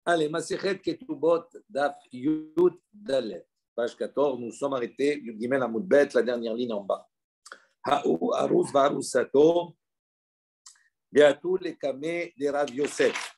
Allez, Masechet Ketubot, Daf Yud Dalet. Page 14, nous sommes arrêtés, Yud Gimel Amud Bet, la dernière ligne en bas. Ha'u Aruz Varusato, Beatou le Kameh de Rav Yosef.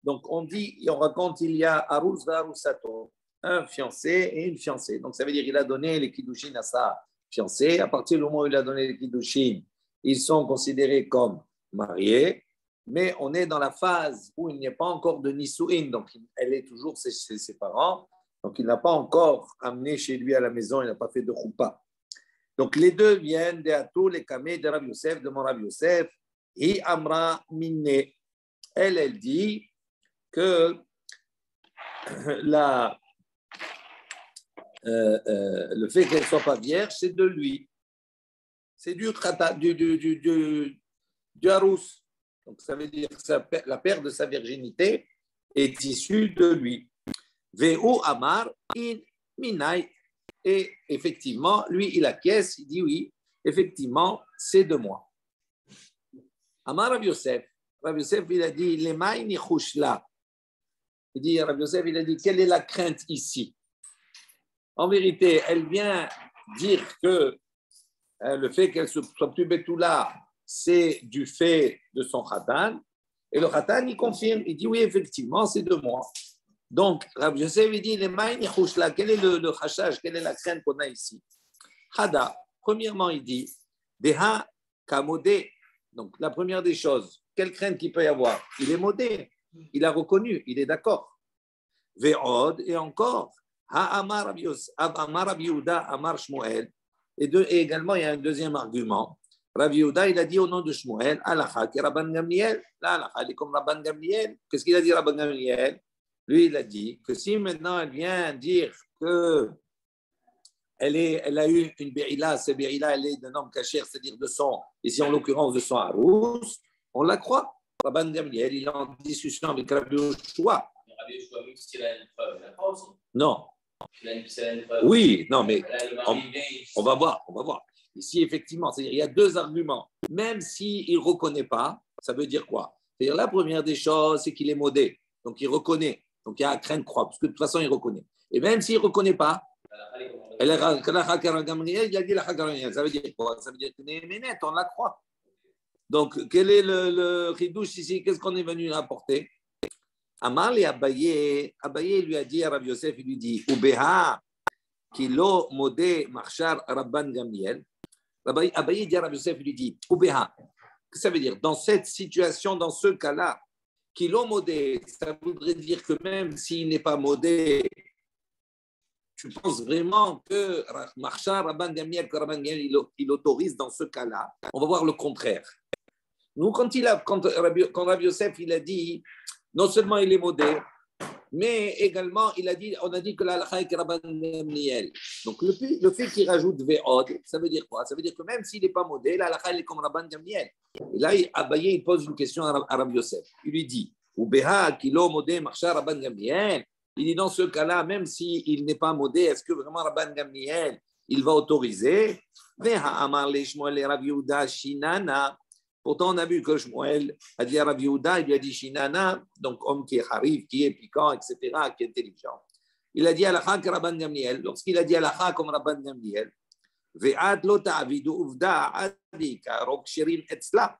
Donc, on dit, on raconte, il y a Aruz Varusato, un fiancé et une fiancée. Donc, ça veut dire qu'il a donné les Kiddushin à sa fiancée. À partir du moment où il a donné les Kiddushin, ils sont considérés comme mariés. Mais on est dans la phase où il n'y a pas encore de Nisuin, donc elle est toujours chez ses parents, donc il n'a pas encore amené chez lui à la maison, il n'a pas fait de choupa. Donc les deux viennent de Atou, les Kameh de Rav Yosef, de mon Rav Yosef, et Amra Minne. Elle dit que le fait qu'elle ne soit pas vierge, c'est de lui. C'est du Harous. Donc, ça veut dire que la perte de sa virginité est issue de lui. Ve'u amar in minai. Et effectivement, lui, il acquiesce, il dit oui, effectivement, c'est de moi. Amar Rav Yosef, il a dit, lemay nichushla. Il dit, Rav Yosef, il a dit, quelle est la crainte ici? En vérité, elle vient dire que le fait qu'elle soit plus Betula, c'est du fait de son khatan. Et le khatan, il confirme, il dit oui, effectivement, c'est de moi. Donc, Rav Yosef, il dit, quel est le chashaj, quelle est la crainte qu'on a ici? Hada, premièrement, il dit, Deha kamodé. Donc, la première des choses, quelle crainte qu'il peut y avoir? Il est modé, il a reconnu, il est d'accord. Ve'od, et encore, Ha amar Rav Yehuda, amar Shmuel. Et également, il y a un deuxième argument. Rav Yehuda, il a dit au nom de Shmuel, Alacha, qui est Rabban Gamliel. Là, Alacha, elle est comme Rabban Gamliel. Qu'est-ce qu'il a dit, Rabban Gamliel? Lui, il a dit que si maintenant elle vient dire qu'elle a eu une Be'ila, cette Be'ila, elle est d'un homme caché, c'est-à-dire de son, ici en l'occurrence de son Harous, on la croit. Rabban Gamliel, il est en discussion avec Rabbi Yoshua. Rabbi Yoshua, même s'il a une preuve, il la croit aussi. Non. Preuve. Oui, non, mais on va voir. Ici, effectivement, c'est-à-dire il y a deux arguments. Même s'il ne reconnaît pas, ça veut dire quoi? C'est-à-dire la première des choses, c'est qu'il est modé. Donc, il reconnaît. Donc, il y a crainte croix, parce que de toute façon, il reconnaît. Et même s'il ne reconnaît pas, il a dit la Hagaraniyel. Ça veut dire quoi? Ça veut dire que net, on la croit. Donc, quel est le chidouche ici? Qu'est-ce qu'on est venu apporter? Amar et Abaye lui a dit à Rav Yosef, il lui dit, Ubeha, kilo modé marchar Rabban Gamliel. Abaye dit à Rav Yosef, il lui dit, Ubeha. Qu'est-ce que ça veut dire? Dans cette situation, dans ce cas-là, kilo modé, ça voudrait dire que même s'il n'est pas modé, tu penses vraiment que marchar Rabban Gamliel, que Rabban Gamliel, il autorise dans ce cas-là? On va voir le contraire. Nous, quand Rav Yosef, il a dit, non seulement il est modé, mais également, on a dit que la halakha est Rabban Gamliel. Donc, le fait qu'il rajoute ve'od, ça veut dire quoi? Ça veut dire que même s'il n'est pas modé, la halakha est comme Rabban Gamliel. Et là, Abaye, il pose une question à Rav Yosef. Il lui dit, Ubeha, kilo modé, marcha Rabban Gamliel. Il dit, dans ce cas-là, même s'il n'est pas modé, est-ce que vraiment Rabban Gamliel, il va autoriser? Veha amar le Shmuel et Rav Yehuda shinana. Pourtant, on a vu que Shmuel a dit à Rav Yehuda, il lui a dit Shinana, donc homme qui est harif, qui est piquant, etc., qui est intelligent. Il a dit Alacha comme Rabban Gamliel. Lorsqu'il a dit Alacha comme Rabban Gamliel, Ve'ad lo ta'avidu uvda adi karok shirin etzla.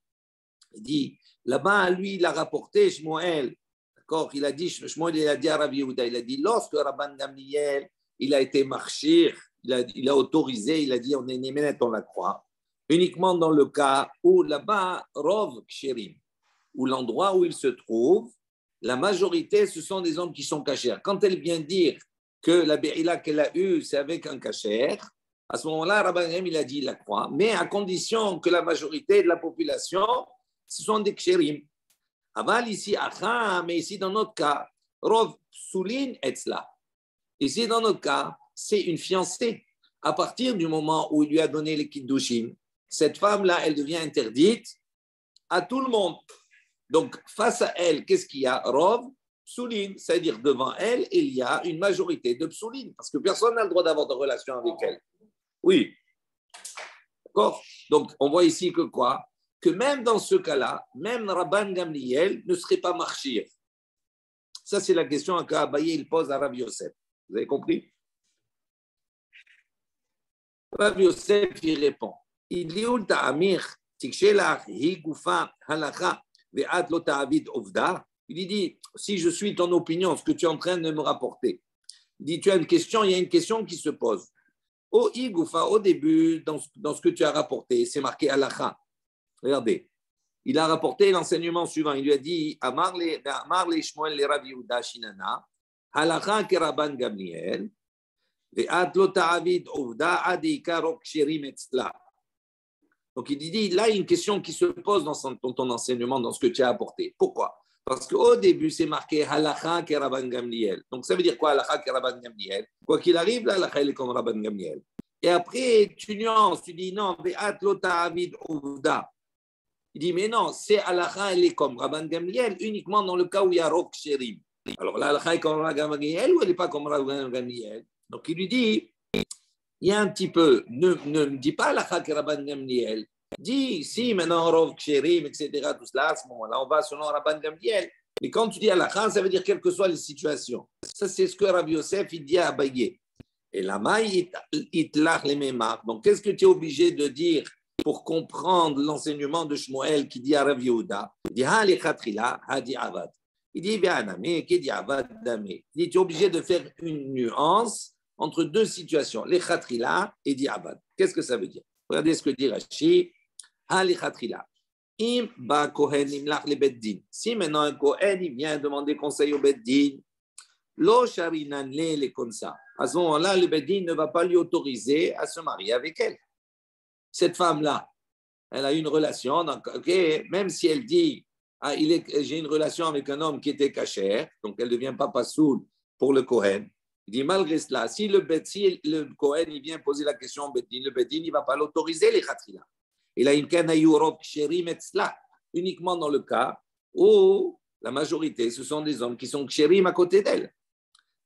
Il dit, là-bas, lui, il a rapporté Shmuel. D'accord? Il a dit, Shmuel, il a dit à Rav Yehuda, il a dit, lorsque Rabban Gamliel, il a été marchir, il a autorisé, il a dit, on est néménet, on la croit. Uniquement dans le cas où là-bas, Rov Ksherim, où l'endroit où il se trouve, la majorité, ce sont des hommes qui sont cachers. Quand elle vient dire que la Be'ila qu'elle a eue, c'est avec un cacher, à ce moment-là, Rabban Gamliel, il a dit, il la croit, mais à condition que la majorité de la population, ce sont des Ksherim. Aval ici, Acha, mais ici, dans notre cas, Rov Psulin Etzla. Ici, dans notre cas, c'est une fiancée. À partir du moment où il lui a donné les Kiddushin, cette femme-là, elle devient interdite à tout le monde. Donc, face à elle, qu'est-ce qu'il y a? Rov, psoulin, c'est-à-dire devant elle, il y a une majorité de psoulin, parce que personne n'a le droit d'avoir de relation avec elle. Oui. D'accord? Donc, on voit ici que quoi? Que même dans ce cas-là, même Rabban Gamliel ne serait pas marchir. Ça, c'est la question qu'Abaye il pose à Rav Yosef. Vous avez compris? Rav Yosef, il répond. Il dit où ta'amir, tikshelach, hi gufa, halacha, ve'at lo ta'avid ovda. Il dit, si je suis ton opinion, ce que tu es en train de me rapporter, il dit, tu as une question, il y a une question qui se pose. Au hi gufa, au début, dans ce que tu as rapporté, c'est marqué halacha. Regardez. Il a rapporté l'enseignement suivant. Il lui a dit Amar le Shmuel le Rav Yehuda Shinana, halacha ke Rabban Gamliel, ve'at lo ta'avid ovda adi karok sherim etzla. Donc il dit là, il y a une question qui se pose dans ton enseignement, dans ce que tu as apporté. Pourquoi? Parce qu'au début, c'est marqué halacha ke Rabban Gamliel. Donc ça veut dire quoi halacha ke Rabban Gamliel? Quoi qu'il arrive, là, halacha est comme Rabban Gamliel. Et après, tu nuances, tu dis non, ve'at lo ta'avid ovda. Il dit, mais non, c'est halakha, elle est comme Rabban Gamliel uniquement dans le cas où il y a Rok Sherim. Alors la halakha est comme Rabban Gamliel ou elle n'est pas comme Rabban Gamliel? Donc il lui dit, il y a un petit peu, ne me dis pas halakha que Rabban Gamliel. Dis, si maintenant Rok Sherim, etc., tout cela, à ce moment-là, on va selon Rabban Gamliel. Mais quand tu dis halakha, ça veut dire quelles que soient les situations. Ça, c'est ce que Rabbi Yosef, il dit à Abaye. Et la maille, il te l'a les mêmes. Donc qu'est-ce que tu es obligé de dire pour comprendre l'enseignement de Shmuel qui dit à Rav Yehuda, il dit ha lechatchila ha di'avad. Il dit bi'aname ke di'avad dame. Il dit tu es obligé de faire une nuance entre deux situations, lechatchila et di'avad. Qu'est-ce que ça veut dire? Regardez ce que dit Rashi. Ha lechatchila. Im ba kohen imlach le beddin. Si maintenant un kohen il vient demander conseil au beddin, lo sharinan le comme ça. À ce moment-là, le beddin ne va pas lui autoriser à se marier avec elle. Cette femme-là, elle a une relation, donc, okay, même si elle dit j'ai une relation avec un homme qui était cachère, donc elle ne devient pas pasoul pour le Kohen. Il dit malgré cela, si le Kohen il vient poser la question au Beddin, le Beddin il ne va pas l'autoriser les khatrila. Il a une kanayurok sherim etzla, uniquement dans le cas où la majorité, ce sont des hommes qui sont ksherim à côté d'elle.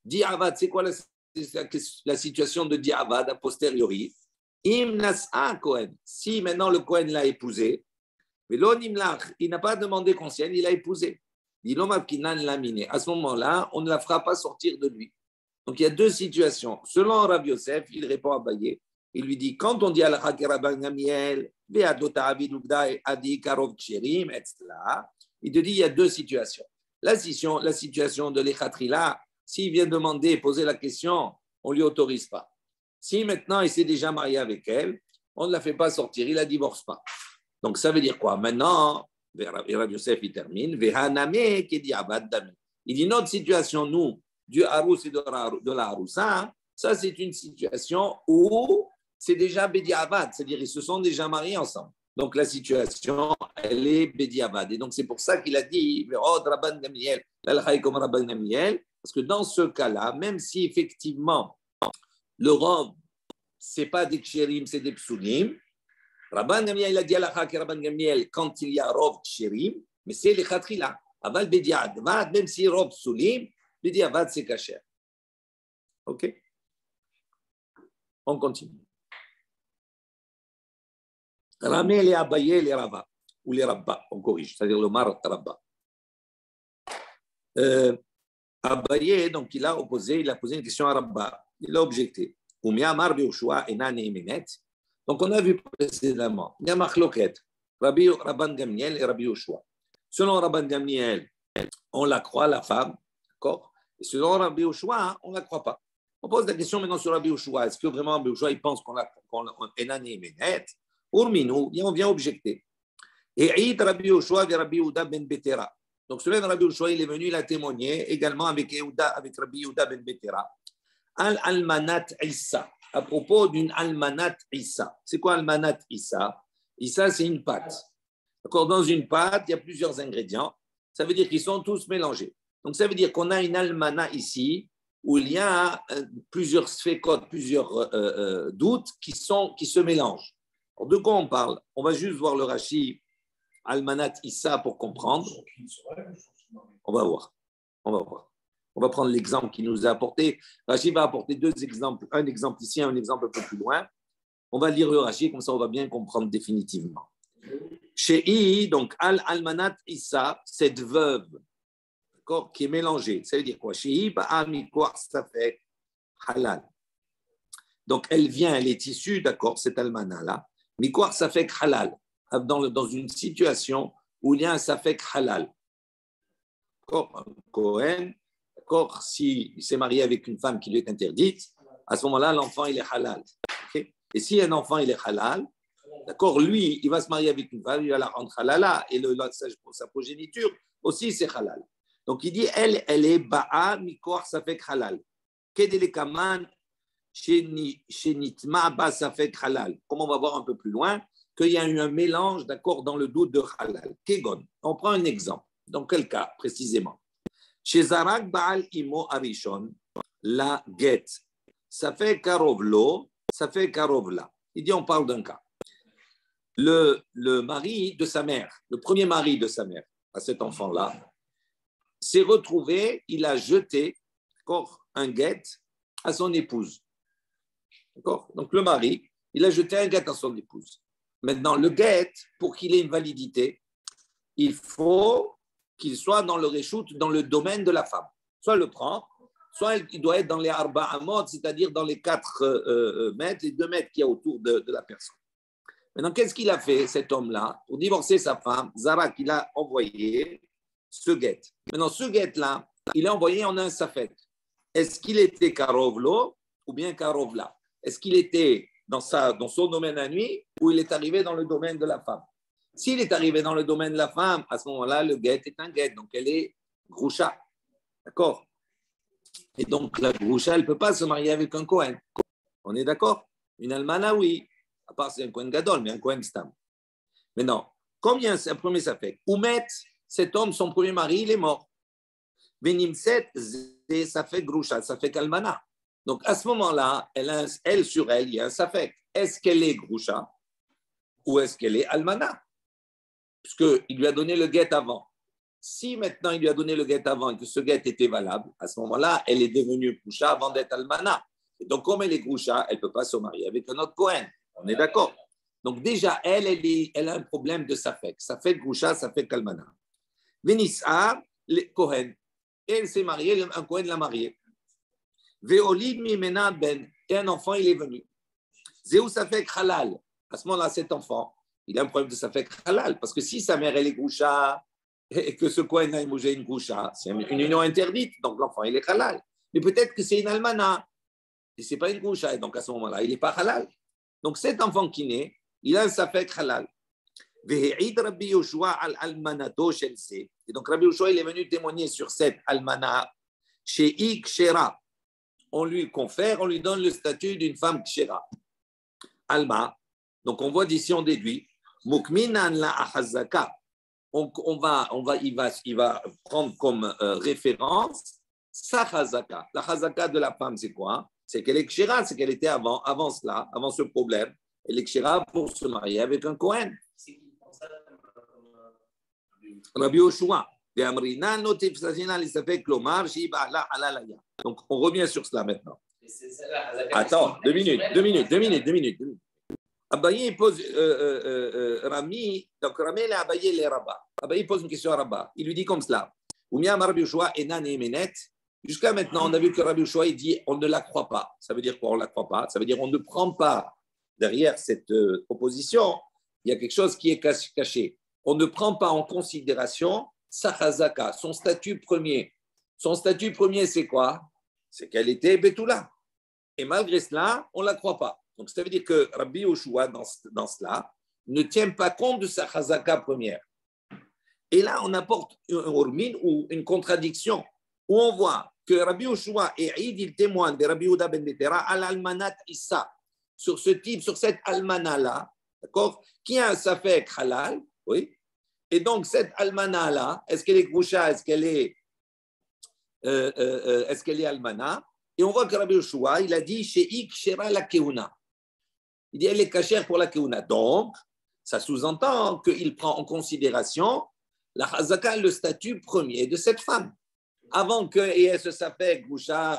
Di'avad, c'est quoi la situation de Di'avad a posteriori? Im nas'a Kohen. Si maintenant le Kohen l'a épousé, mais l'onimlach, il n'a pas demandé conseil, il l'a épousé. À ce moment-là, on ne la fera pas sortir de lui. Donc il y a deux situations. Selon Rabbi Yosef, il répond à Abaye, il lui dit quand on dit à la Rabban Gamliel, il te dit il y a deux situations. La situation de l'Echatrila, s'il vient demander, poser la question, on ne lui autorise pas. Si maintenant il s'est déjà marié avec elle, on ne la fait pas sortir, il ne la divorce pas. Donc ça veut dire quoi? Maintenant, Rav Yosef il termine, il dit notre situation, nous, du Harous et de la Haroussa, ça c'est une situation où c'est déjà Bediavad, c'est-à-dire ils se sont déjà mariés ensemble. Donc la situation, elle est Bediavad. Et donc c'est pour ça qu'il a dit, Rabban Gamliel, comme Rabban Gamliel, parce que dans ce cas-là, même si effectivement, le rov, ce n'est pas des kshérim, c'est des psulim. Rabban Gamliel, il a dit à la Rabban Gamliel, quand il y a rov kshérim, mais c'est les khatrila. Aval bediavad, même si rov psulim, bediavad c'est kasher. Ok? On continue. Ramé les Abaye les Rava, ou les Rabba, on corrige, c'est-à-dire le Mar Rabba. Abaye, donc il a posé une question à Rabba. Il a objecté. Donc on a vu précédemment, il y a Machloket, Rabban Gamliel et Rabbi Yoshua. Selon Rabban Gamliel, on la croit, la femme, d'accord? Et selon Rabbi Yoshua, on ne la croit pas. On pose la question maintenant sur Rabbi Yoshua. Est-ce que vraiment Rabbi Yoshua, il pense qu'on est nané Menet? Urminou, on vient objecter. Et Aïd Rabbi Yoshua et Rabbi Yehuda ben Betera. Donc celui de Rabbi Yoshua, il est venu, il a témoigné également avec Rabbi Yehuda ben Betera. Al-Almanat Issa, à propos d'une Almanat Issa. C'est quoi Almanat Issa? Issa, c'est une pâte. D'accord? Dans une pâte, il y a plusieurs ingrédients. Ça veut dire qu'ils sont tous mélangés. Donc, ça veut dire qu'on a une Almana ici où il y a plusieurs sphécotes, plusieurs doutes qui se mélangent. Alors, de quoi on parle? On va juste voir le Rashi Almanat Issa pour comprendre. On va voir. On va prendre l'exemple qu'il nous a apporté. Rashi va apporter deux exemples, un exemple ici, un exemple un peu plus loin. On va lire le Rashi, comme ça on va bien comprendre définitivement. Chez I, donc Almanat Issa, cette veuve, d'accord, qui est mélangée. Ça veut dire quoi? Shehi ba'a mikor safek halal. Donc, elle est issue, d'accord, cette almana-là, mikor safek halal, dans une situation où il y a un safek halal. D'accord? Un Kohen, d'accord, s'il s'est marié avec une femme qui lui est interdite, à ce moment-là, l'enfant, il est halal. Okay? Et si un enfant, il est halal, d'accord, lui, il va se marier avec une femme, il va la rendre halala, et sa progéniture aussi, c'est halal. Donc, il dit, elle est ba'a mikor safek halal. Kedelekaman shenitma ba safek halal. Comme on va voir un peu plus loin, qu'il y a eu un mélange, d'accord, dans le doute de halal. Kegon. On prend un exemple. Dans quel cas, précisément? Chez Zarak Baal Imo Arishon, la get. Ça fait karovlo, ça fait karovla. Il dit, on parle d'un cas. Le mari de sa mère, le premier mari de sa mère, à cet enfant-là, s'est retrouvé, il a jeté, d'accord, un guet à son épouse. D'accord? Donc le mari, il a jeté un guet à son épouse. Maintenant, le guet, pour qu'il ait une validité, il faut qu'il soit dans le réchoute, dans le domaine de la femme. Soit le prend, soit il doit être dans les arba amot, c'est-à-dire dans les 4 mètres, les 2 mètres qu'il y a autour de la personne. Maintenant, qu'est-ce qu'il a fait, cet homme-là, pour divorcer sa femme? Zarak, il a envoyé ce guet. Maintenant, ce guet-là, il a envoyé en un safek. Est-ce qu'il était karovlo ou bien karovla? Est-ce qu'il était dans son domaine à nuit ou il est arrivé dans le domaine de la femme? S'il est arrivé dans le domaine de la femme, à ce moment-là, le guet est un guet, donc elle est groucha. D'accord? Et donc, la groucha, elle ne peut pas se marier avec un Kohen. On est d'accord? Une almana, oui. À part c'est un Kohen gadol, mais un Kohen stam. Mais non. Combien c'est un premier safek? Oumet, cet homme, son premier mari, il est mort. Venimset, ça fait groucha, ça fait kalmana. Donc, à ce moment-là, elle sur elle, il y a un safek. Est-ce qu'elle est groucha ou est-ce qu'elle est almana? Puisqu'il lui a donné le guet avant. Si maintenant il lui a donné le guet avant et que ce guet était valable, à ce moment-là, elle est devenue groucha avant d'être almana. Et donc, comme elle est groucha, elle ne peut pas se marier avec un autre Kohen. On est d'accord? Donc, déjà, elle a un problème de safek. Safek groucha, safek almana. Venissa, Kohen. Et elle s'est mariée, un Kohen l'a mariée. Ve'olid mimena ben. Et un enfant, il est venu. Zéou safek halal. À ce moment-là, cet enfant, il a un problème de safek halal. Parce que si sa mère, elle est groucha, et que ce Kohen a épousé une groucha, c'est une union interdite. Donc, l'enfant, il est halal. Mais peut-être que c'est une almana. Et ce n'est pas une groucha. Et donc, à ce moment-là, il n'est pas halal. Donc, cet enfant qui naît, il a un safek halal. Et donc, Rabbi Yoshua, il est venu témoigner sur cette almana chez Ik Shera. On lui confère, on lui donne le statut d'une femme Kshera. Alma. Donc, on voit d'ici, on déduit. Mukminan la ahazaka. Il va prendre comme référence sa chazaka. La chazaka de la femme, c'est quoi? C'est qu'elle est Kshera, c'est qu'elle était avant cela, avant ce problème. Elle est Kshera pour se marier avec un Kohen. Rabbi Yoshua. Donc, on revient sur cela maintenant. Attends, 2 minutes. Abaye il pose Rami, donc Rami il a Abaye les Rabat. Abaye pose une question à Rabat. Il lui dit comme cela. Rabbi Yoshua enan emenet. Jusqu'à maintenant, on a vu que Rabbi Yoshua il dit on ne la croit pas. Ça veut dire quoi? On ne la croit pas. Ça veut dire on ne prend pas derrière cette opposition. Il y a quelque chose qui est caché. On ne prend pas en considération sa chazaka, son statut premier. Son statut premier, c'est quoi? C'est qu'elle était Betula. Et malgré cela, on ne la croit pas. Donc, ça veut dire que Rabbi Yoshua, dans cela, ne tient pas compte de sa chazaka première. Et là, on apporte un ormine ou une contradiction, où on voit que Rabbi Yoshua et Eid, il témoigne de Rabbi Yehuda ben Betera à l'almanat Issa, sur cette almana-là, d'accord, qui a un safek halal, oui. Et donc, cette almana-là, est-ce qu'elle est groucha, est-ce qu'elle est almana? Et on voit que Rabbi Yoshua, il a dit chez Ik Shera la Keuna. Il dit elle est cachère pour la Keuna. Donc, ça sous-entend qu'il prend en considération la Chazaka, le statut premier de cette femme. Avant qu'elle se s'appelle groucha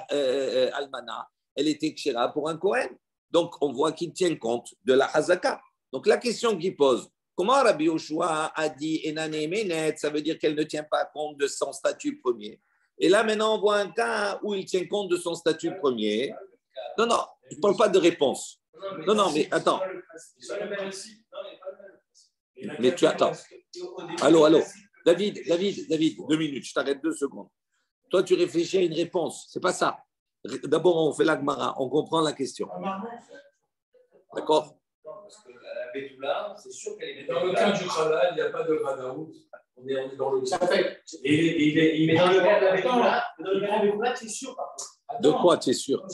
almana, elle était Kshera pour un Kohen. Donc, on voit qu'il tient compte de la Chazaka. Donc, la question qu'il pose, Comment Rabbi Yoshua a dit Enane Menet, ça veut dire qu'elle ne tient pas compte de son statut premier. Et là, maintenant, on voit un cas où il tient compte de son statut premier. Non, non, je ne parle pas de réponse. Non, non, mais attends. Mais tu attends. Allô, allô. David, 2 minutes, je t'arrête 2 secondes. Toi, tu réfléchis à une réponse. C'est pas ça. D'abord, on fait la Gemara, on comprend la question. D'accord? Parce que la Bétoula, c'est sûr qu'elle est Dans le cas du Khalal, il n'y a pas de Vadaout. On est dans le cas. Il met dans le cas de la Bétoula, tu es sûr par contre. De quoi tu es sûr?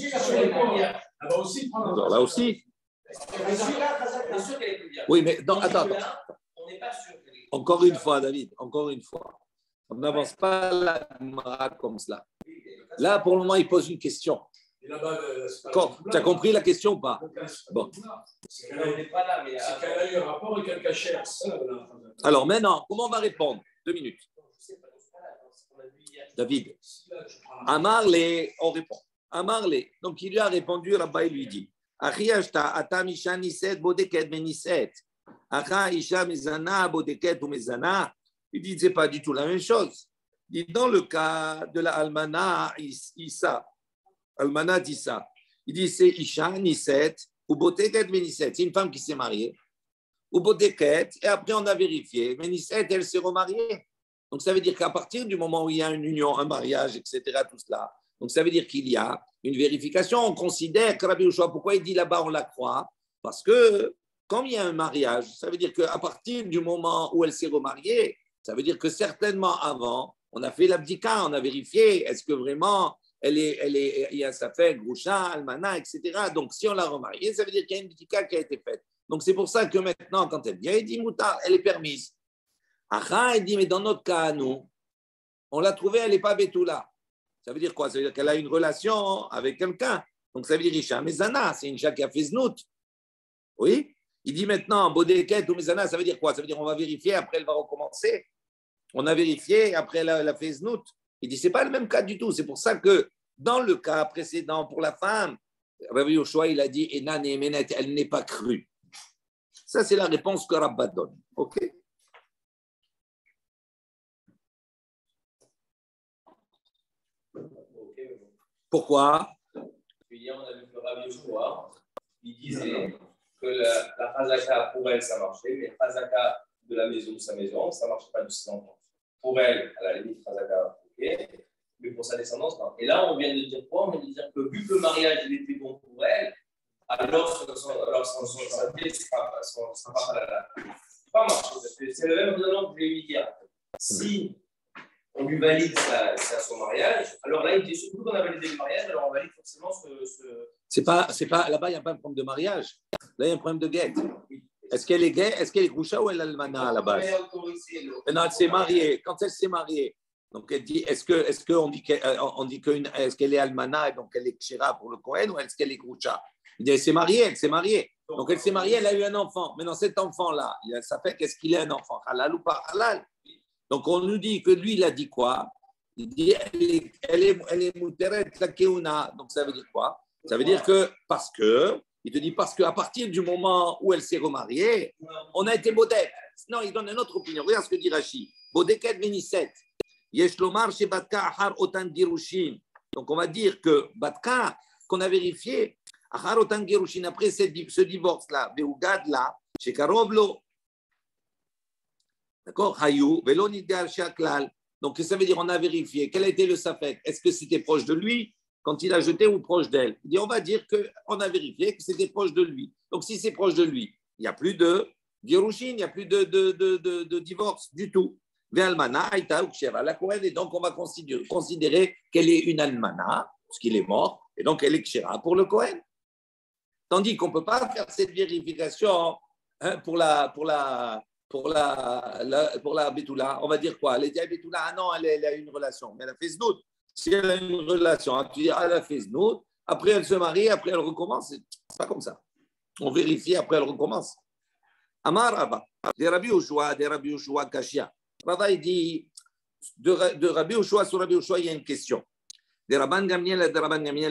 Là-bas aussi, Là aussi. C'est sûr qu'elle est plus bien. Oui, mais non, attends. On n'est pas sûr qu'elle est. Encore une fois, David, encore une fois. On n'avance pas la Gemara comme cela. Là, pour le moment, il pose une question. D'accord. Tu as compris la question ou pas? Bon. C'est qu'elle a eu un rapport avec un cachère. Alors maintenant, comment on va répondre? 2 minutes. David. Amarle, on répond. Amarle. Donc il lui a répondu, Rabba, il lui dit Achiashta, Atam Isha Niset, Bodeket Beniset. Acha Isha Mezana, Bodeket ou Mezana. Il dit, c'est pas du tout la même chose. Il dit, dans le cas de la Almana Issa, Almana d'Issa, il dit, c'est Isha Niset ou Bodeket Beniset. C'est une femme qui s'est mariée. Ou Bodeket, et après on a vérifié. Beniset, elle s'est remariée. Donc ça veut dire qu'à partir du moment où il y a une union, un mariage, etc., tout cela, donc ça veut dire qu'il y a une vérification. On considère que Rabbi Yoshua, pourquoi il dit là-bas on la croit? Parce que quand il y a un mariage, ça veut dire qu'à partir du moment où elle s'est remariée, ça veut dire que certainement avant, on a fait l'abdika, on a vérifié, est-ce que vraiment il y a sa fête, Groucha, Almana, etc. Donc si on l'a remariée, ça veut dire qu'il y a une abdika qui a été faite. Donc c'est pour ça que maintenant, quand elle vient, il dit Moutar, elle est permise. Acha, il dit, mais dans notre cas, nous, on l'a trouvée, elle n'est pas Betula. Ça veut dire quoi? Ça veut dire qu'elle a une relation avec quelqu'un. Donc ça veut dire Isha Mezana, c'est une Isha qui a fait Znout. Oui? Il dit maintenant, Bodeket ou Mezana, ça veut dire quoi? Ça veut dire on va vérifier, après elle va recommencer. On a vérifié, après elle a fait Znout. Il dit, ce n'est pas le même cas du tout. C'est pour ça que dans le cas précédent, pour la femme, Rabbi Yoshua, il a dit, Enan et Menet, elle n'est pas crue. Ça, c'est la réponse que Rabba donne. OK? Pourquoi? Hier, on a vu que Rabbi Yoshua, il disait que la Chazaka, pour elle, ça marchait, mais la Chazaka de la maison de sa maison, ça ne marchait pas de ses enfants. Pour elle, à la limite, Chazaka, ok, mais pour sa descendance, non. Et là, on vient de dire quoi? On vient de dire que vu que le mariage il était bon pour elle, alors sa vie ne sera pas halal. Ça ne pas marcher. C'est le même raisonnement que je l'ai eu hier. Si on lui valide son mariage, alors là, il dit surtout qu'on a validé le mariage, alors on valide forcément C'est pas, là-bas, il n'y a pas un problème de mariage. Là, il y a un problème de guette. Est-ce qu'elle est gay? Est-ce qu'elle est groucha ou elle est almana à la base? Non, elle s'est mariée. Quand elle s'est mariée, donc elle dit, est-ce qu'elle est almana et donc elle est kshira pour le Kohen ou est-ce qu'elle est groucha? Il dit, elle s'est mariée. Donc elle s'est mariée, elle a eu un enfant. Mais dans cet enfant-là, ça fait qu'est-ce qu'il est un enfant? Halal ou pas halal? Donc, on nous dit que lui, il a dit quoi? Il dit, elle est mouteret la keuna. Donc, ça veut dire quoi? Ça veut dire que, il te dit, parce qu'à partir du moment où elle s'est remariée, on a été bodek. Non, il donne une autre opinion. Regarde ce que dit Rashi. Bodeket veniset. Yesh lomar chez Batka ahar otan girushin. Donc, on va dire que Batka, qu'on a vérifié, ahar otan girushin, après ce divorce-là, beugad-là, chez Karovlo. D'accord? Hayou, velo nidgar shaklal. Donc, ça veut dire on a vérifié. Quel a été le safek? Est-ce que c'était proche de lui quand il a jeté ou proche d'elle? Il dit on va dire qu'on a vérifié que c'était proche de lui. Donc, si c'est proche de lui, il n'y a plus de girushin, il n'y a plus de divorce du tout. Ve'almana aïta ou kshera la Kohen. Et donc, on va considérer qu'elle est une almana, parce qu'il est mort, et donc elle est kshera pour le Kohen. Tandis qu'on ne peut pas faire cette vérification pour la Betula, on va dire quoi? Elle était à Betula, ah non, elle a eu une relation, mais elle a fait Znout. Si elle a une relation, tu dis, elle a fait Znout, après elle se marie, après elle recommence, c'est pas comme ça. On vérifie, après elle recommence. Amar Rabba, des Rabbi Yoshua Kashia. Rabba, il dit, de Rabbi Yoshua sur Rabbi Yoshua, il y a une question. De Rabban Gamliel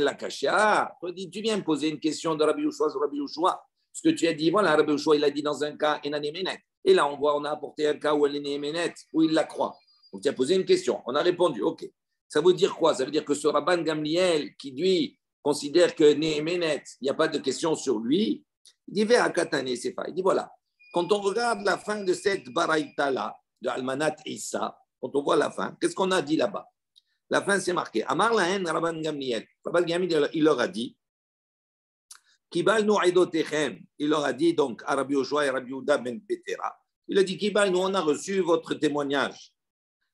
la Kashia. Tu viens me poser une question de Rabbi Yoshua sur Rabbi Yoshua. Ce que tu as dit, voilà, Rabbi Yoshua, il a dit dans un cas, Enani Menet. Et là, on a apporté un cas où elle est Néhéménet, où il la croit. Donc, tu as posé une question. On a répondu, OK. Ça veut dire quoi? Ça veut dire que ce Rabban Gamliel, qui lui considère que Néhéménet, il n'y a pas de question sur lui, il dit, vers Akatane Sefa. Il dit, voilà, quand on regarde la fin de cette baraïta-là, de Almanat Issa, quand on voit la fin, qu'est-ce qu'on a dit là-bas? La fin, c'est marqué. Amar Lahen Rabban Gamliel. Rabban Gamliel, il leur a dit, Kibal nu aidotechem. Il leur a dit donc à Rabbi Yoshua et Rabbi Yehuda ben Betera. Il a dit Kibal, nous on a reçu votre témoignage.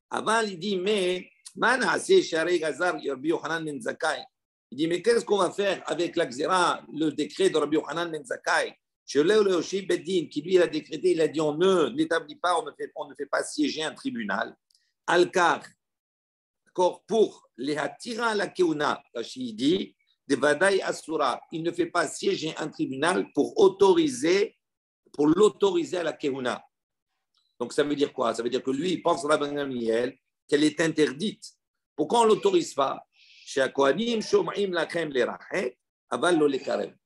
Avant, il dit mais Manase Sharei Gazar Rabbi Yochanan ben Zakkai. Il dit mais qu'est-ce qu'on va faire avec l'Axera, le décret de Rabbi Yochanan ben Zakkai? Sheleu Leoshi Beddin, qui lui a décrété, il a dit on ne n'établit pas, on ne fait pas siéger un tribunal. Al-Kar, pour les Hatira à la Keuna, Rashi dit de Vadaï Asura, il ne fait pas siéger un tribunal pour l'autoriser à la Keuna. Donc ça veut dire quoi? Ça veut dire que lui, il pense à la Gamliel qu'elle est interdite. Pourquoi on ne l'autorise pas? Chez Kohanim, Shom'im Lachem Lerachet, Aval Lo Lekarem.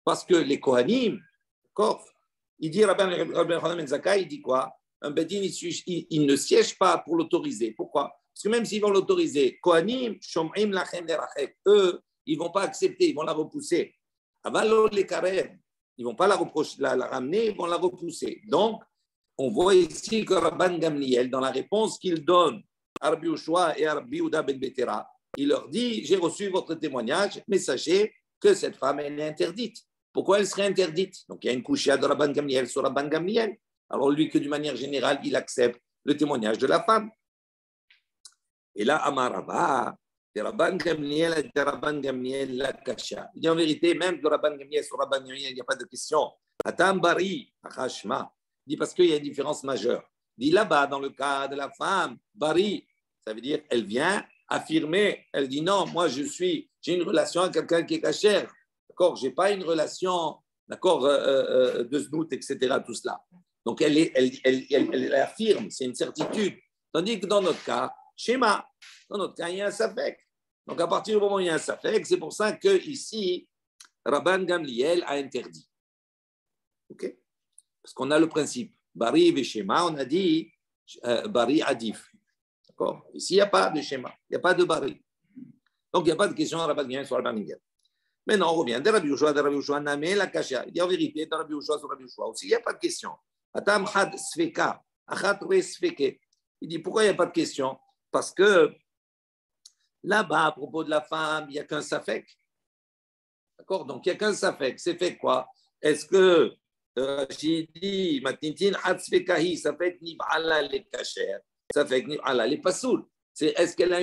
Parce que les Kohanim, d'accord, il dit Rabbi Yochanan ben Zakkai, il dit quoi? Un Bedin, il ne siège pas pour l'autoriser. Pourquoi? Parce que même s'ils vont l'autoriser, Kohanim, Shom'im Lachem Lerachet, eux, ils ne vont pas accepter, ils vont la repousser. Aval Lo Lekarem. Ils ne vont pas la ramener, ils vont la repousser. Donc, on voit ici que Rabban Gamliel, dans la réponse qu'il donne à Rabbi Yoshua et à Rabbi Yehuda ben Betera, il leur dit, j'ai reçu votre témoignage, mais sachez que cette femme, elle est interdite. Pourquoi elle serait interdite? Donc, il y a une couchée de Rabban Gamliel sur Rabban Gamliel. Alors, lui, que d'une manière générale, il accepte le témoignage de la femme. Et là, Amarava, Rabban Gamliel, la kasha. Il dit en vérité, même de Rabban Gamliel sur Rabban Gamliel, il n'y a pas de question. Atam bari, achashma. Il dit parce qu'il y a une différence majeure. Il dit là-bas, dans le cas de la femme, bari, ça veut dire elle vient affirmer, elle dit non, moi j'ai une relation avec quelqu'un qui est cachère. D'accord, j'ai pas une relation, d'accord, de znout, etc. Tout cela. Donc elle affirme, c'est une certitude. Tandis que dans notre cas, schéma. Dans notre cas, il y a un safek. Donc, à partir du moment où il y a un safek, c'est pour ça qu'ici, Rabban Gamliel a interdit. OK? Parce qu'on a le principe. Bari et schéma, on a dit Bari Adif. D'accord? Ici, il n'y a pas de schéma. Il n'y a pas de Bari. Donc, il n'y a pas de question à Rabban Gamliel sur Rabban Gamliel. Maintenant, on revient. De Rabbi Yoshua, Namé, la Kasha. Il dit en vérité, de Rabbi Yoshua sur Rabbi Yoshua aussi, il n'y a pas de question. Atam Had Sveka. Achat Re Sveke. Il dit pourquoi il n'y a pas de question? Parce que là-bas, à propos de la femme, il n'y a qu'un safek. D'accord? Donc, il n'y a qu'un safek. C'est fait quoi? Est-ce que j'ai dit, Matintin, Hatzvekahi, safek nib'ala le kacher, safek nib'ala le pasoul. Est-ce qu'elle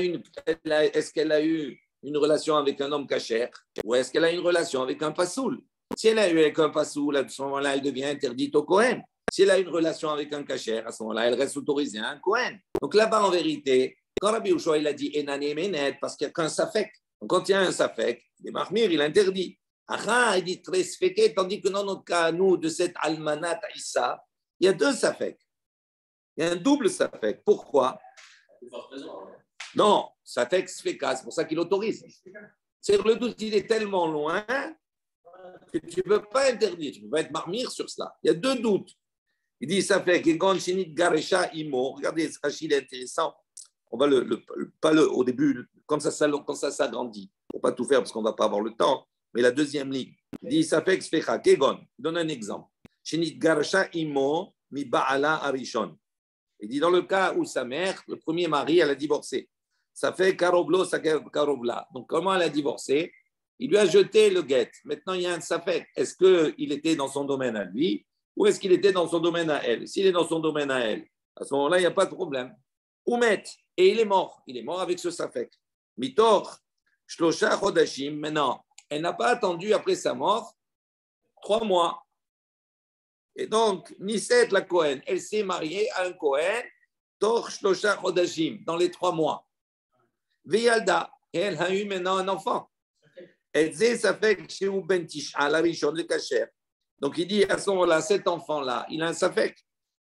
a eu une relation avec un homme kacher ou est-ce qu'elle a une relation avec un pasoul? Si elle a eu avec un pasoul, à ce moment-là, elle devient interdite au Kohen. Si elle a une relation avec un kacher, à ce moment-là, elle reste autorisée à un Kohen. Donc là-bas, en vérité, quand Rabbi Yoshua il a dit Enane Menet, parce qu'il n'y a qu'un safek. Donc quand il y a un safek, les Mahmir, il interdit. Aha, il dit très sfeke, tandis que dans notre cas, nous, de cette Almanat Issa, il y a deux safek. Il y a un double safek. Pourquoi? Non, safek sfeka, c'est pour ça qu'il autorise. C'est le doute, il est tellement loin que tu ne peux pas interdire, tu ne peux pas être Mahmir sur cela. Il y a deux doutes. Il dit safek, Egon Shinit Garesha Imo. Regardez, ce rachid est intéressant. On va au début, comme ça s'agrandit. Il ne faut pas tout faire parce qu'on ne va pas avoir le temps. Mais la deuxième ligne, il dit Safek Sfecha, Kegon. Il donne un exemple. Shinit Garsha Imo mi Ba'ala Arishon. Il dit dans le cas où sa mère, le premier mari, elle a divorcé. Ça fait Karoblo, ça Karobla. Donc comment elle a divorcé? Il lui a jeté le guet. Maintenant, il y a un Safek. Est-ce qu'il était dans son domaine à lui ou est-ce qu'il était dans son domaine à elle? S'il est dans son domaine à elle, à ce moment-là, il n'y a pas de problème. Oumet, et il est mort. Il est mort avec ce safek. Mitor, Shlosha Chodashim, maintenant, elle n'a pas attendu après sa mort 3 mois. Et donc, Niset la Kohen, elle s'est mariée à un Kohen, Tor Shlosha Chodashim, dans les 3 mois. Veyalda, et elle a eu maintenant un enfant. Elle disait safek chez Ben Tisha, la Rishon, le Kacher. Donc, il dit à ce moment-là, cet enfant-là, il a un safek.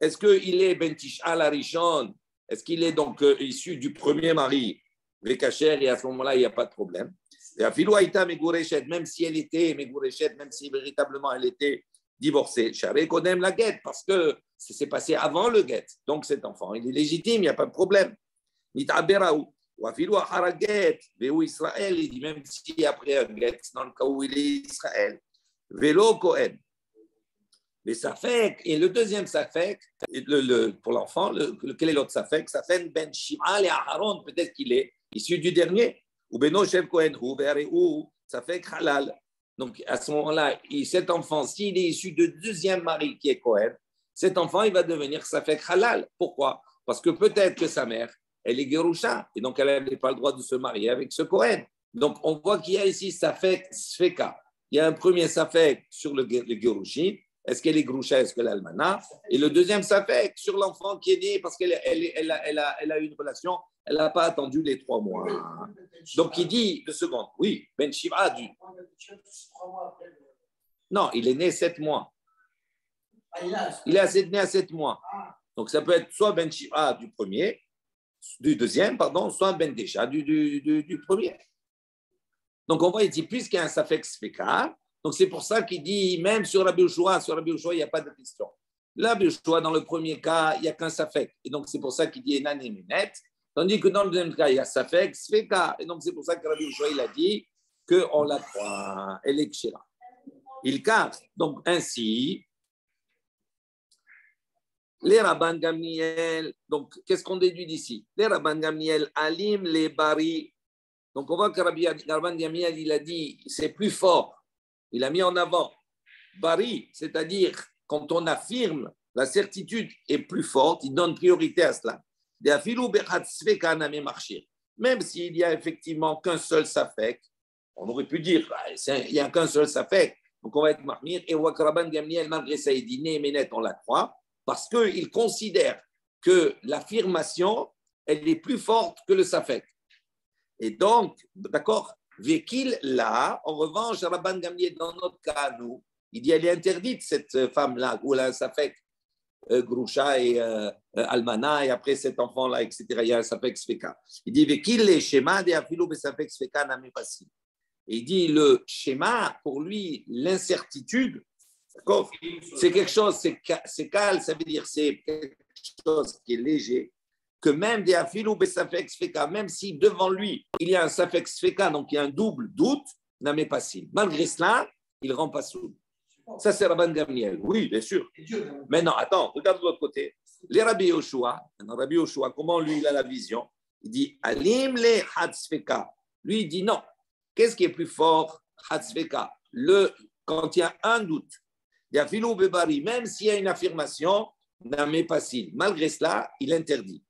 Est-ce qu'il est Ben Tisha, la Rishon? Est-ce qu'il est donc issu du premier mari, Vekacher, et à ce moment-là, il n'y a pas de problème. Et Afilou Aïta Megourechet, même si elle était Megourechet, même si véritablement elle était divorcé. Charé Kodem la guette, parce que ça s'est passé avant le guet. Donc cet enfant, il est légitime, il n'y a pas de problème. Nitaberaou. Ou afilou haraget, Véou Israël, il dit même si après un guet, dans le cas où il est Israël, Vélo Kohen. Mais Safek, et le deuxième Safek, pour l'enfant, quel est l'autre Safek? Safek ben Shim'al et Aharon, peut-être qu'il est issu du dernier. Ou Beno Shel Kohen, ou Safek Halal. Donc à ce moment-là, cet enfant, s'il est issu du deuxième mari qui est Kohen, cet enfant, il va devenir Safek Halal. Pourquoi? Parce que peut-être que sa mère, elle est Gerusha, et donc elle n'avait pas le droit de se marier avec ce Kohen. Donc on voit qu'il y a ici Safek Sfeka. Il y a un premier Safek sur le Gerushin. Est-ce qu'elle est Gerusha, est-ce qu'elle est Almana? Et le deuxième Safek sur l'enfant qui est né parce qu'elle a eu une relation, elle n'a pas attendu les 3 mois. Donc il dit, 2 secondes, oui, Ben Shiva du. Non, il est né 7 mois. Il est né à 7 mois. Donc ça peut être soit Ben Shiva du deuxième, soit Ben Desha du premier. Donc on voit ici, puisqu'il y a un Safek Sfeka, donc c'est pour ça qu'il dit, même sur Rabbi Yoshua, il n'y a pas de question. Rabbi Yoshua, dans le premier cas, il n'y a qu'un Safek. Et donc c'est pour ça qu'il dit Enan et Menet. Tandis que dans le deuxième cas, il y a Safek Sfeka. Et donc c'est pour ça que Rabbi Yoshua, il a dit qu'on la croit. Elle est Kshira. Il casse. Donc ainsi, les Rabban Gamliel, donc qu'est-ce qu'on déduit d'ici? Les Rabban Gamliel, Alim, les Bari. Donc on voit que Rabban Gamliel, il a dit, c'est plus fort. Il a mis en avant Bari, c'est-à-dire quand on affirme la certitude est plus forte, il donne priorité à cela. Même s'il n'y a effectivement qu'un seul Safek, on aurait pu dire il n'y a qu'un seul Safek, donc on va être marmire. Et Rabban Gamliel, malgré ça, il dit né, Ménet, on la croit, parce qu'il considère que l'affirmation, elle est plus forte que le Safek. Et donc, d'accord, Vekil là, en revanche, Rabban Gamliel, dans notre cas, nous, il dit elle est interdite, cette femme-là, où elle a un Safek Grusha et Almana, et après cet enfant-là, etc., il y a un Safek Sfeka. Il dit Vekil les schémas de Afilou Safek Sfeka n'amé pas si. Et il dit le schéma, pour lui, l'incertitude, d'accord, c'est quelque chose, c'est calme, ça veut dire c'est quelque chose qui est léger. Que même des afilou besafek sfeka, même si devant lui il y a un safek sfeka, donc il y a un double doute, n'amé pas si. Malgré cela, il rend pas soul. Ça c'est Rabban Gamliel. Oui, bien sûr. Mais non, attends, regarde de l'autre côté. Les Rabbi Yoshua, comment lui il a la vision? Il dit alim le hadsfeka. Lui il dit non. Qu'est-ce qui est plus fort? Hadsfeka. Quand il y a un doute, des afilou bebari, même s'il y a une affirmation, n'amé pas si. Malgré cela, il interdit.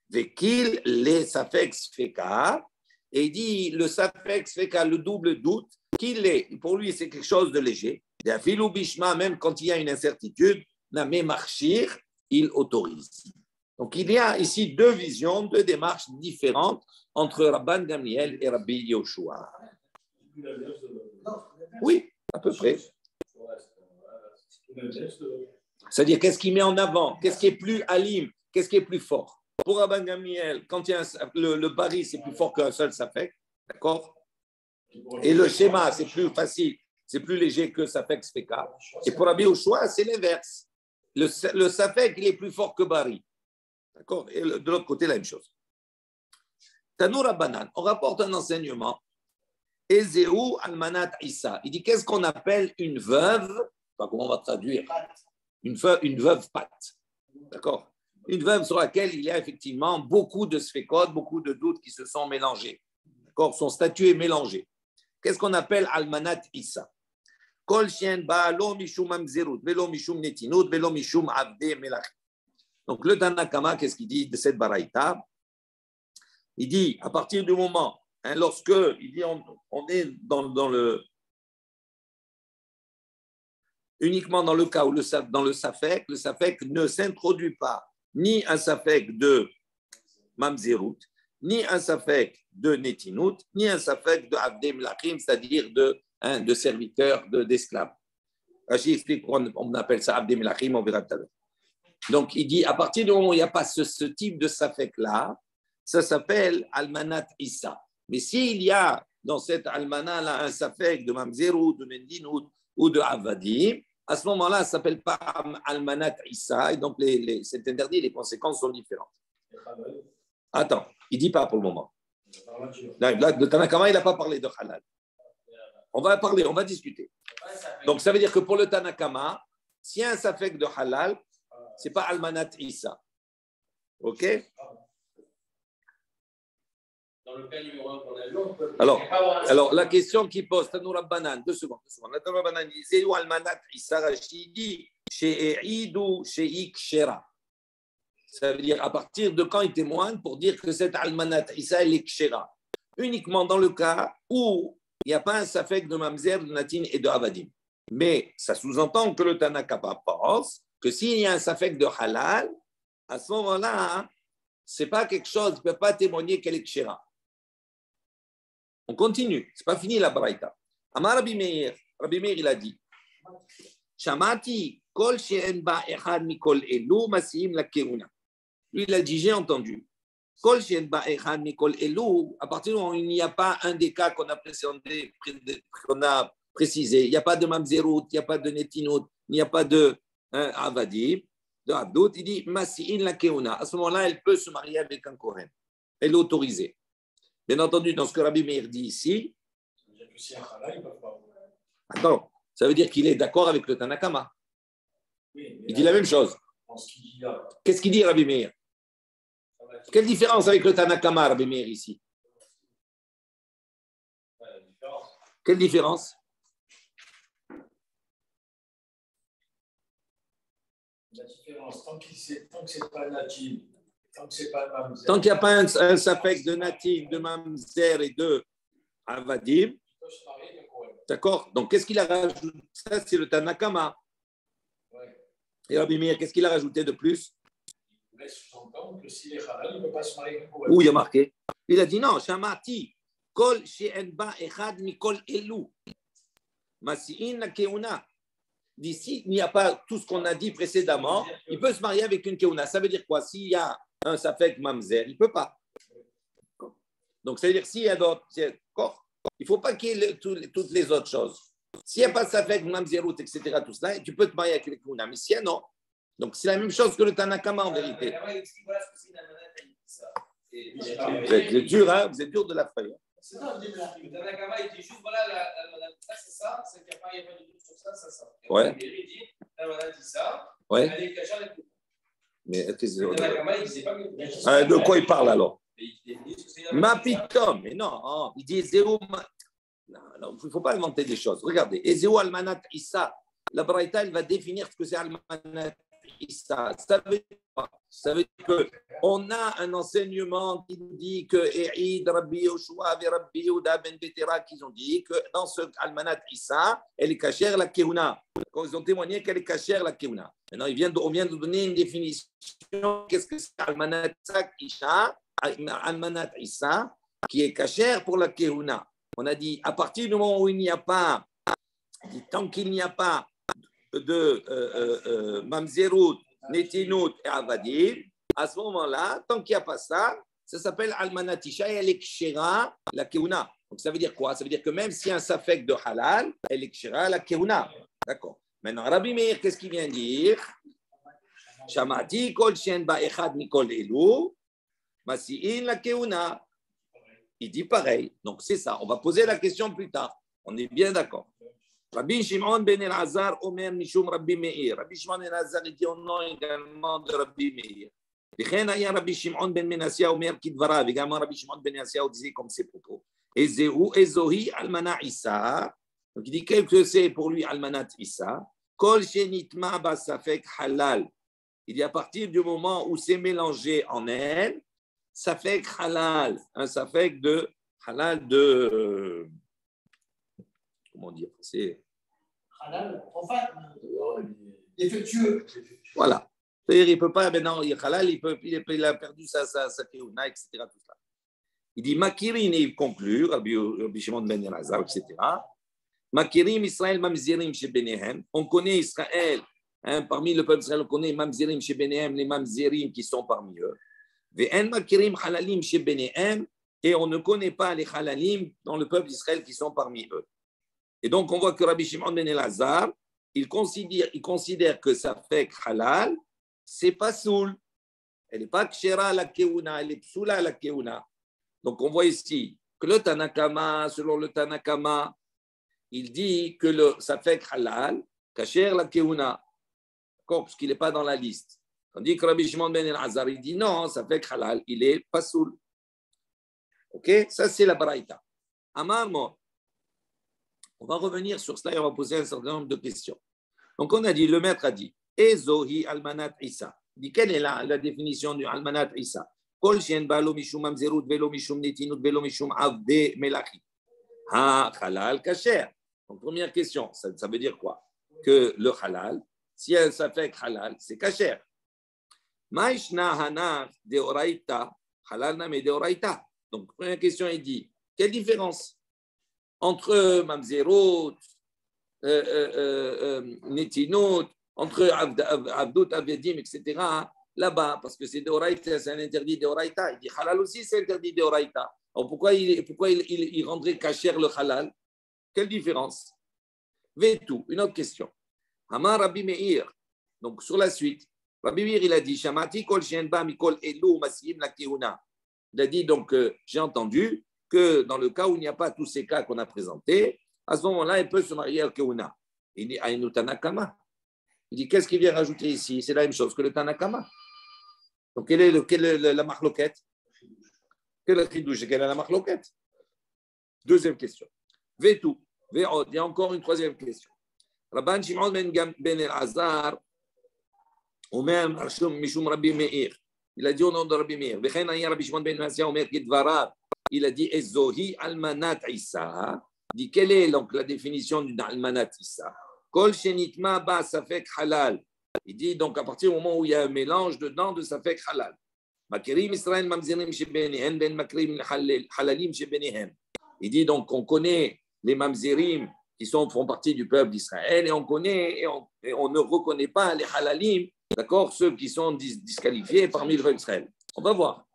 Vekil les safek sfeka, et il dit le safek sfeka, le double doute, qu'il est, pour lui c'est quelque chose de léger. D'afilou bishma, même quand il y a une incertitude, namé marchir, il autorise. Donc il y a ici 2 visions, 2 démarches différentes entre Rabban Gamliel et Rabbi Yoshua. Oui, à peu près. C'est-à-dire qu'est-ce qu'il met en avant, qu'est-ce qui est plus alim, qu'est-ce qui est plus fort. Pour Rabban Gamliel, quand il y a le bari, c'est plus fort qu'un seul safek, d'accord? Et le schéma, c'est plus facile, c'est plus léger que safek sfeka. Et pour Rabbi Yoshua, c'est l'inverse. Le safek, il est plus fort que bari, d'accord? Et de l'autre côté, la même chose. Tanou Rabbanan, on rapporte un enseignement. Ezeu almanat Issa. Il dit qu'est-ce qu'on appelle une veuve? Enfin, comment on va traduire? Une veuve patte, d'accord? Une veuve sur laquelle il y a effectivement beaucoup de sfekot, beaucoup de doutes qui se sont mélangés. D'accord? Son statut est mélangé. Qu'est-ce qu'on appelle almanat Issa? Kol shien ba'alo mishum amzerut, velo mishum netinut, velo mishum avde melach. Donc le Tanakama, qu'est-ce qu'il dit de cette baraïta? Il dit, à partir du moment, lorsque il dit on est dans le uniquement dans le cas où dans le safek ne s'introduit pas ni un safek de mamzerut, ni un safek de netinut, ni un safek de avdem lachim, c'est-à-dire de serviteurs, d'esclaves. Rashi explique pourquoi on appelle ça avdem lachim, on verra tout à l'heure. Donc il dit, à partir du moment où il n'y a pas ce type de safek-là, ça s'appelle almanat issa. Mais s'il y a dans cette almana-là un safek de mamzerut, de netinut ou de avadim, à ce moment-là, ça ne s'appelle pas Almanat Issa, et donc c'est interdit, les conséquences sont différentes. Attends, il ne dit pas pour le moment. Là, le Tanakama, il n'a pas parlé de halal. On va parler, on va discuter. Donc, ça veut dire que pour le Tanakama, s'il y a un safek de halal, ce n'est pas Almanat Issa. OK? Dans le cas numéro 1 qu'on a vu, on peut. Alors, la question qui pose, Tanour Rabbanan, 2 secondes. Tanour Rabbanan dit c'est où Almanat Issa Rachidi, chez Eidou, chez Ikshera. Ça veut dire à partir de quand il témoigne pour dire que cette Almanat Issa est Ikshera. Uniquement dans le cas où il n'y a pas un safek de Mamzer, de Natin et de Avadim. Mais ça sous-entend que le Tanakama pense que s'il y a un safek de halal, à ce moment-là, ce n'est pas quelque chose, il ne peut pas témoigner qu'elle est Ikshera. On continue, ce n'est pas fini la braïta. Amar Rabbi Meir, il a dit Shamati, kol she'en ba echad mikol elu, masiim la keuna. Lui, il a dit j'ai entendu. Kol she'en ba echad mikol elu, à partir du moment où il n'y a pas un des cas qu'on a précisé, il n'y a pas de mamzerut, il n'y a pas de netinut, il n'y a pas de avadim, de abdout, il dit masiim la keuna. À ce moment-là, elle peut se marier avec un kohen. Elle est autorisée. Bien entendu, dans ce que Rabbi Meir dit ici, attends, ça veut dire qu'il est d'accord avec le Tanakama. Il dit la même chose. Qu'est-ce qu'il dit Rabbi Meir? Quelle différence avec le Tanakama, Rabbi Meir, ici? Quelle différence? La différence, tant que ce n'est pas natif, tant qu'il n'y a pas un safek de natif, de mamzer et de avadim, d'accord? Donc, qu'est-ce qu'il a rajouté? Ça, c'est le Tanakama. Ouais. Et Rabbi Meir, qu'est-ce qu'il a rajouté de plus? Il laisse sous-entendre que s'il est halal, il ne peut pas se marier avec un. Où il y a marqué? Il a dit non, Shamati, kol she'en ba echad mikol elu, masi'in la keuna. D'ici, il n'y a pas tout ce qu'on a dit précédemment, il peut se marier avec une keuna. Ça veut dire quoi? S'il y a un safek mamzer, il ne peut pas. Donc, ça veut dire s'il y a d'autres, il ne faut pas qu'il y ait toutes les autres choses. S'il n'y a pas de safek mamzerut, etc., tout cela, tu peux te marier avec une keuna, mais s'il y a non. Donc, c'est la même chose que le Tanakama en vérité. Vous êtes dur, hein? Vous êtes dur de la feuille. C'est ça, le Tanakama, il dit juste voilà, ça c'est ça, c'est qu'il n'y a pas de doute sur ça, ça. Ouais. Il dit, la dit ça, ouais. Elle est cachée avec tout. Mais le Tanakama, il ne disait pas que. De quoi il parle alors? Ma pitom, mais non, il dit Zéou. Non, il ne faut pas inventer des choses. Regardez, Ezéou Almanat Issa, la Braïta, elle va définir ce que c'est Almanat Issa. Ça veut dire qu'on a un enseignement qui nous dit que Eid, Rabbi Yoshua et Rabbi Yehuda ben Betera, qu'ils ont dit que dans ce Almanat Issa, elle est cachère la Keuna. Quand ils ont témoigné qu'elle est cachère la Keuna. Maintenant, on vient de donner une définition. Qu'est-ce que c'est Almanat Issa? Almanat Issa, qui est cachère pour la Keuna. On a dit, à partir du moment où il n'y a pas, tant qu'il n'y a pas de mamzerut, netinut et avadim, à ce moment-là, tant qu'il n'y a pas ça, ça s'appelle almanatisha et elle est kshera la keuna. Donc ça veut dire quoi? Ça veut dire que même s'il y a un safek de halal, elle est kshera la keuna. D'accord. Maintenant, Rabbi Meir, qu'est-ce qu'il vient dire? Shamati kol shen ba echad mikol elu, masi'in la keuna. Il dit pareil. Donc c'est ça. On va poser la question plus tard. On est bien d'accord. Rabbi Shimon ben Elazar Omer Mishum Rabbi Meir. Rabbi Shimon ben Elazar dit au nom également de Rabbi Meir. וכן היה רבי שמעון בן מנסיה אומר כדבריו, וגם רבי שמעון בן מנסיה disait comme ses propos. Ezohi almana Issa. Donc il dit que c'est pour lui almanat Issa. Kol shenitma basafek halal. Il dit à partir du moment où c'est mélangé en elle, safek halal, un safek de halal de comment dire, c'est halal, enfin, défectueux. Voilà. C'est-à-dire, il ne peut pas, maintenant, il est halal, il a perdu sa keuna, etc. Tout ça. Il dit, Makirin, et il conclut, Rabbi Shimon ben Elazar, etc. Makirim Israël mamzirim chez Benehem. On connaît Israël, hein, parmi le peuple d'Israël, on connaît mamzirim chez Benehem, les mamzirim qui sont parmi eux. Ve'en makirim halalim chez Benehem, et on ne connaît pas les halalim dans le peuple d'Israël qui sont parmi eux. Et donc, on voit que Rabbi Shimon ben Elazar, il considère que ça fait halal, c'est pas soul. Elle n'est pas kshera la keuna, elle est psoula la keuna. Donc on voit ici que le Tanakama, selon le Tanakama, il dit que ça fait halal, kasher la keuna, parce qu'il n'est pas dans la liste. Tandis que Rabbi Shimon ben el-Azar, il dit non, ça fait halal, il est pas soul. Ok, ça c'est la baraïta. Amar Mo. On va revenir sur cela et on va poser un certain nombre de questions. Donc on a dit, le maître a dit, Ezohi almanat Isa. Il dit, quelle est la définition du almanat Isa? Kol shen balo mishum mamzerut velo mishum netinut velo mishum avde melachi. Ha halal kasher. Donc première question, ça veut dire quoi? Que le halal, si ça fait halal, c'est kasher. Maishna hana de oraita, halal name de oraita. Donc première question, il dit, quelle différence entre mamzerut, netinut, entre Abdout, Avedim, etc., là-bas, parce que c'est d'Oraïta, c'est un interdit d'Oraïta. Il dit halal aussi, c'est interdit d'Oraïta. Alors pourquoi il rendrait kasher le halal? Quelle différence? Vetou, une autre question. Hamar Rabbi Meir, donc sur la suite, Rabbi Meir, il a dit Shamati kol shenba mikol elu masim la keuna. Il a dit donc, j'ai entendu que dans le cas où il n'y a pas tous ces cas qu'on a présentés, à ce moment-là, il peut se marier al keuna. Il dit Aïnou Tanakama. Il dit, qu'est-ce qu'il vient rajouter ici? C'est la même chose que le Tanakama. Donc, quelle est la marloquette? Quelle est la chidouche? Quelle est la marloquette? Deuxième question. Vetou. Ve'od. Il y a encore une troisième question. Rabban Shimon ben el-Azar, ou même Mishum Rabbi Meir. Il a dit au nom de Rabbi Meir. Vechen aya Rabbi Shimon ben el-Azar, Omer Kidvarav. Il a dit, Ezohi almanat Isa. Il dit, quelle est donc la définition du almanat Isa? Kol shenitma ba safek halal. Il dit donc à partir du moment où il y a un mélange dedans de safek halal. Makirim Israël mamzirim shebenihem ben makrim halalim shebenihem. Il dit donc on connaît les mamzirim qui font partie du peuple d'Israël et on connaît et on ne reconnaît pas les halalim, d'accord, ceux qui sont disqualifiés parmi le peuple d'Israël. On va voir.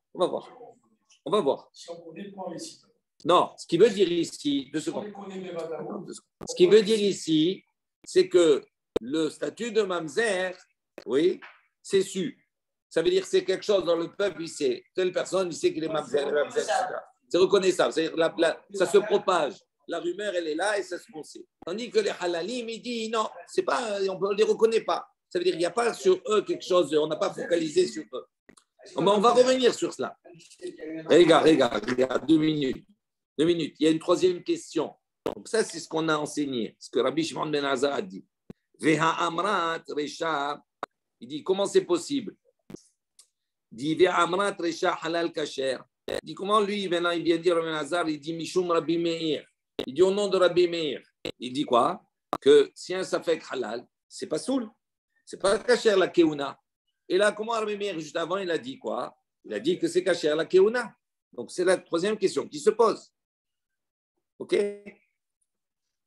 Si on connaît pas les sites. Non, ce qui veut dire ici, ce qui veut dire ici, c'est que le statut de mamzer, oui, c'est su. Ça veut dire que c'est quelque chose dans le peuple, il sait. Telle personne, il sait qu'il est mamzer, etc. C'est reconnaissable. C'est-à-dire ça se propage. La rumeur, elle est là et ça se sait. Tandis que les halalim, il dit non, c'est pas, on ne les reconnaît pas. Ça veut dire qu'il n'y a pas sur eux quelque chose, on n'a pas focalisé sur eux. On va revenir sur cela. Regarde, 2 minutes. 2 minutes. Il y a une troisième question. Donc ça, c'est ce qu'on a enseigné, ce que Rabbi Shimon ben Azar a dit. Veha amrat resha, il dit comment c'est possible? Il dit Veha amrat resha halal kasher. Il dit comment lui, maintenant, il vient dire Rabbi Azar, il dit Mishum Rabbi Meir. Il dit au nom de Rabbi Meir. Il dit quoi? Que si un safek halal, c'est pas soul, c'est pas kasher la keuna. Et là, comment Rabbi Meir, juste avant, il a dit quoi? Il a dit que c'est kasher la keuna. Donc c'est la troisième question qui se pose. Ok?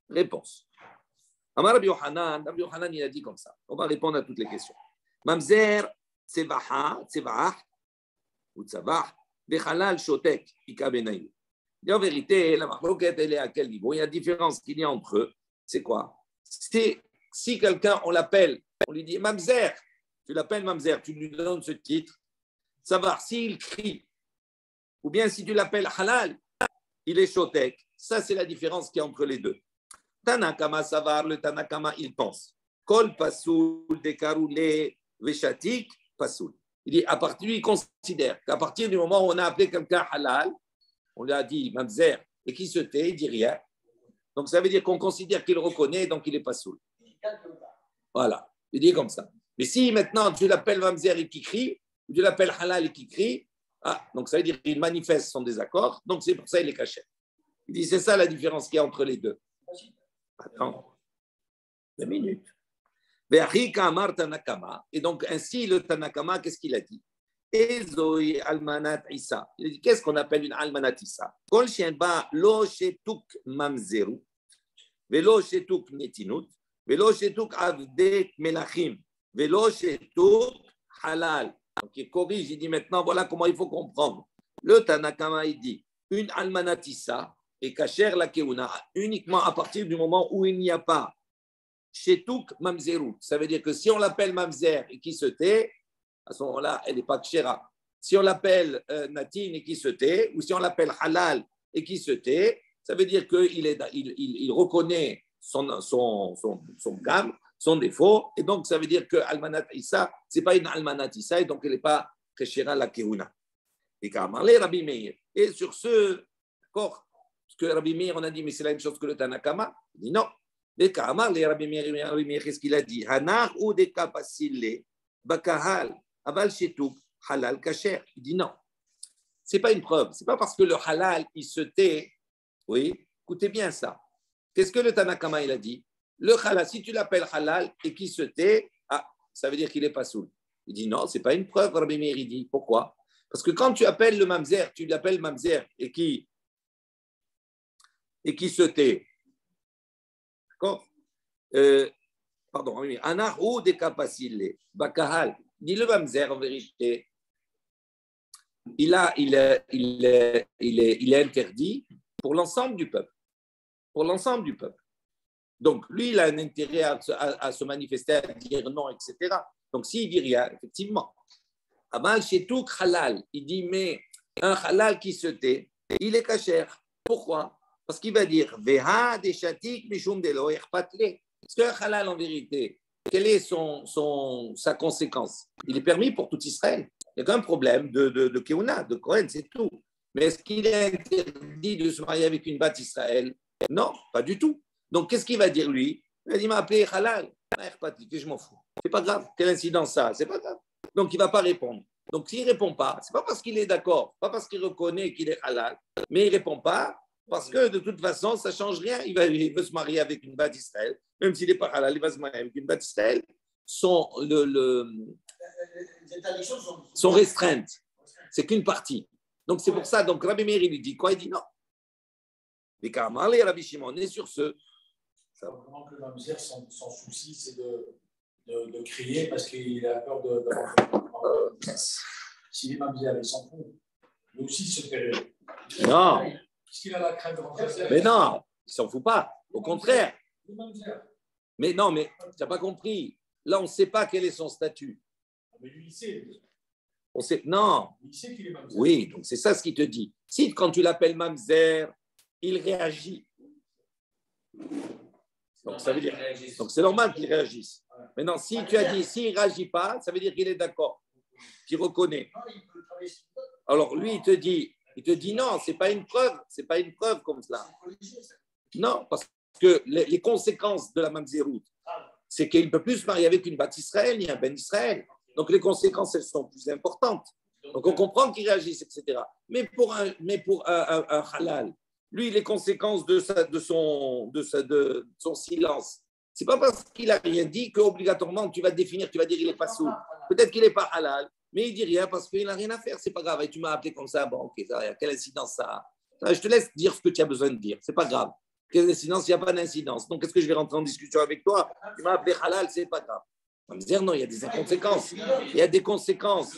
Réponse. Amar Rabbi Yohanan, il a dit comme ça. On va répondre à toutes les questions. Mamzer, tsevah, ou tsavah, bechalal shotek, ika benayu. En vérité, la marloquette, elle est à quel niveau? Il y a une différence qu'il y a entre eux. C'est quoi? C'est si quelqu'un, on l'appelle, on lui dit Mamzer, tu l'appelles Mamzer, tu lui donnes ce titre, savoir s'il crie, ou bien si tu l'appelles halal, il est shotek. Ça, c'est la différence qu'il y a entre les deux. Tanakama Savar, le Tanakama, il pense. Kol Pasoul, Dekaroulé, Veshatik, Pasoul. Il dit, lui, il considère qu'à partir du moment où on a appelé quelqu'un halal, on lui a dit Mamzer, et qu'il se tait, il dit rien. Donc ça veut dire qu'on considère qu'il reconnaît, donc il est Pasoul. Voilà, il dit comme ça. Mais si maintenant tu l'appelles Mamzer et qu'il crie, ou tu l'appelles halal et qu'il crie, donc ça veut dire qu'il manifeste son désaccord, donc c'est pour ça qu'il est caché. Il dit, c'est ça la différence qu'il y a entre les deux. Attends, 2 minutes. Et donc, ainsi, le Tanakama, qu'est-ce qu'il a dit? Ezoï almanat Isa. Il a dit, qu'est-ce qu'on appelle une almanat Isa? Kol shenba lo shetuk mamzeru, velo shetuk netinut, velo shetuk avdet melachim, velo shetuk halal. Donc, il corrige, il dit maintenant, voilà comment il faut comprendre. Le Tanakama, il dit, une almanat Isa, et kasher la keuna uniquement à partir du moment où il n'y a pas Shetouk mamzerut. Ça veut dire que si on l'appelle mamzer et qui se tait, à ce moment-là, elle n'est pas kshera. Si on l'appelle natin et qui se tait, ou si on l'appelle halal et qui se tait, ça veut dire qu'il reconnaît son gamme, son défaut, et donc ça veut dire que Almanat Issa, ce n'est pas une Almanat Issa, et donc elle n'est pas kshera la Kehuna. Et Rabbi Meir. Et sur ce, d'accord, parce que Rabbi Meir, on a dit, mais c'est la même chose que le Tanakama. Il dit non. Et Rabbi Meir, qu'est-ce qu'il a dit? Hanar ou des kapasile, bakahal, aval shetuk, halal kasher. Il dit non. Ce n'est pas une preuve. Ce n'est pas parce que le halal, il se tait. Oui, écoutez bien ça. Qu'est-ce que le Tanakama, il a dit? Le halal, si tu l'appelles halal et qu'il se tait, ça veut dire qu'il n'est pas soul. Il dit non, ce n'est pas une preuve, Rabbi Meir. Il dit pourquoi? Parce que quand tu appelles le mamzer, tu l'appelles mamzer et qui se tait. D'accord? Pardon, Anahu de Kapasile, Bakahal. Dit le mamzer en vérité, il est interdit pour l'ensemble du peuple. Pour l'ensemble du peuple. Donc, lui, il a un intérêt à se manifester, à dire non, etc. Donc, s'il dit rien, effectivement. Amal Shetouk halal, il dit, mais un halal qui se tait, il est kasher. Pourquoi? Parce qu'il va dire, Veha de shatik mishum de lo erpatle. Parce qu'un halal, en vérité, quelle est sa conséquence? Il est permis pour tout Israël. Il n'y a qu'un problème de Keuna, de Kohen, c'est tout. Mais est-ce qu'il est interdit de se marier avec une batte Israël? Non, pas du tout. Donc, qu'est-ce qu'il va dire, lui? Il va dire, il m'a appelé halal. Je m'en fous. C'est pas grave. Quelle incidence ça? C'est pas grave. Donc, il ne va pas répondre. Donc, s'il ne répond pas, ce n'est pas parce qu'il est d'accord, pas parce qu'il reconnaît qu'il est halal, mais il ne répond pas parce que de toute façon, ça ne change rien. Il veut se marier avec une batte d'Israël, même s'il n'est pas halal, il va se marier avec une batte d'Israël. Sont restreintes. C'est qu'une partie. Donc, c'est pour ça. Donc, Rabbi Meir, il lui dit quoi? Il dit non. Les Karmar, les Rabbi Shimon, on est sur ce. Vraiment que le mamzer, son souci, c'est de crier parce qu'il a peur de si les mamzer, ils s'en foutent, lui aussi se fait. Non. Puisqu'il a la crainte de rentrer. Mais non, il ne s'en fout pas. Au contraire. Mais non, mais tu n'as pas compris. Là, on ne sait pas quel est son statut. Mais lui, il sait. On sait. Non. Il sait qu'il est mamzer. Oui, donc c'est ça ce qu'il te dit. Si quand tu l'appelles mamzer, il réagit. Donc, ça veut dire, donc c'est normal qu'il réagisse. Maintenant, si tu as dit, s'il ne réagit pas, ça veut dire qu'il est d'accord, qu'il reconnaît. Alors, lui, il te dit non, ce n'est pas une preuve comme cela. Non, parce que les conséquences de la mamzeroute, c'est qu'il ne peut plus se marier avec une batte Israël ni un ben Israël. Donc, les conséquences, elles sont plus importantes. Donc, on comprend qu'il réagisse, etc. Mais pour un halal, lui, les conséquences de son silence, ce n'est pas parce qu'il n'a rien dit qu'obligatoirement tu vas définir, tu vas dire qu'il n'est pas sourd. Peut-être qu'il n'est pas halal, mais il ne dit rien parce qu'il n'a rien à faire. Ce n'est pas grave. Et tu m'as appelé comme ça, bon, ok, quelle incidence ça a? Je te laisse dire ce que tu as besoin de dire. Ce n'est pas grave. Quelle incidence? Il n'y a pas d'incidence. Donc, est-ce que je vais rentrer en discussion avec toi? Tu m'as appelé halal, ce n'est pas grave. On va me dire non, il y a des conséquences. Il y a des conséquences.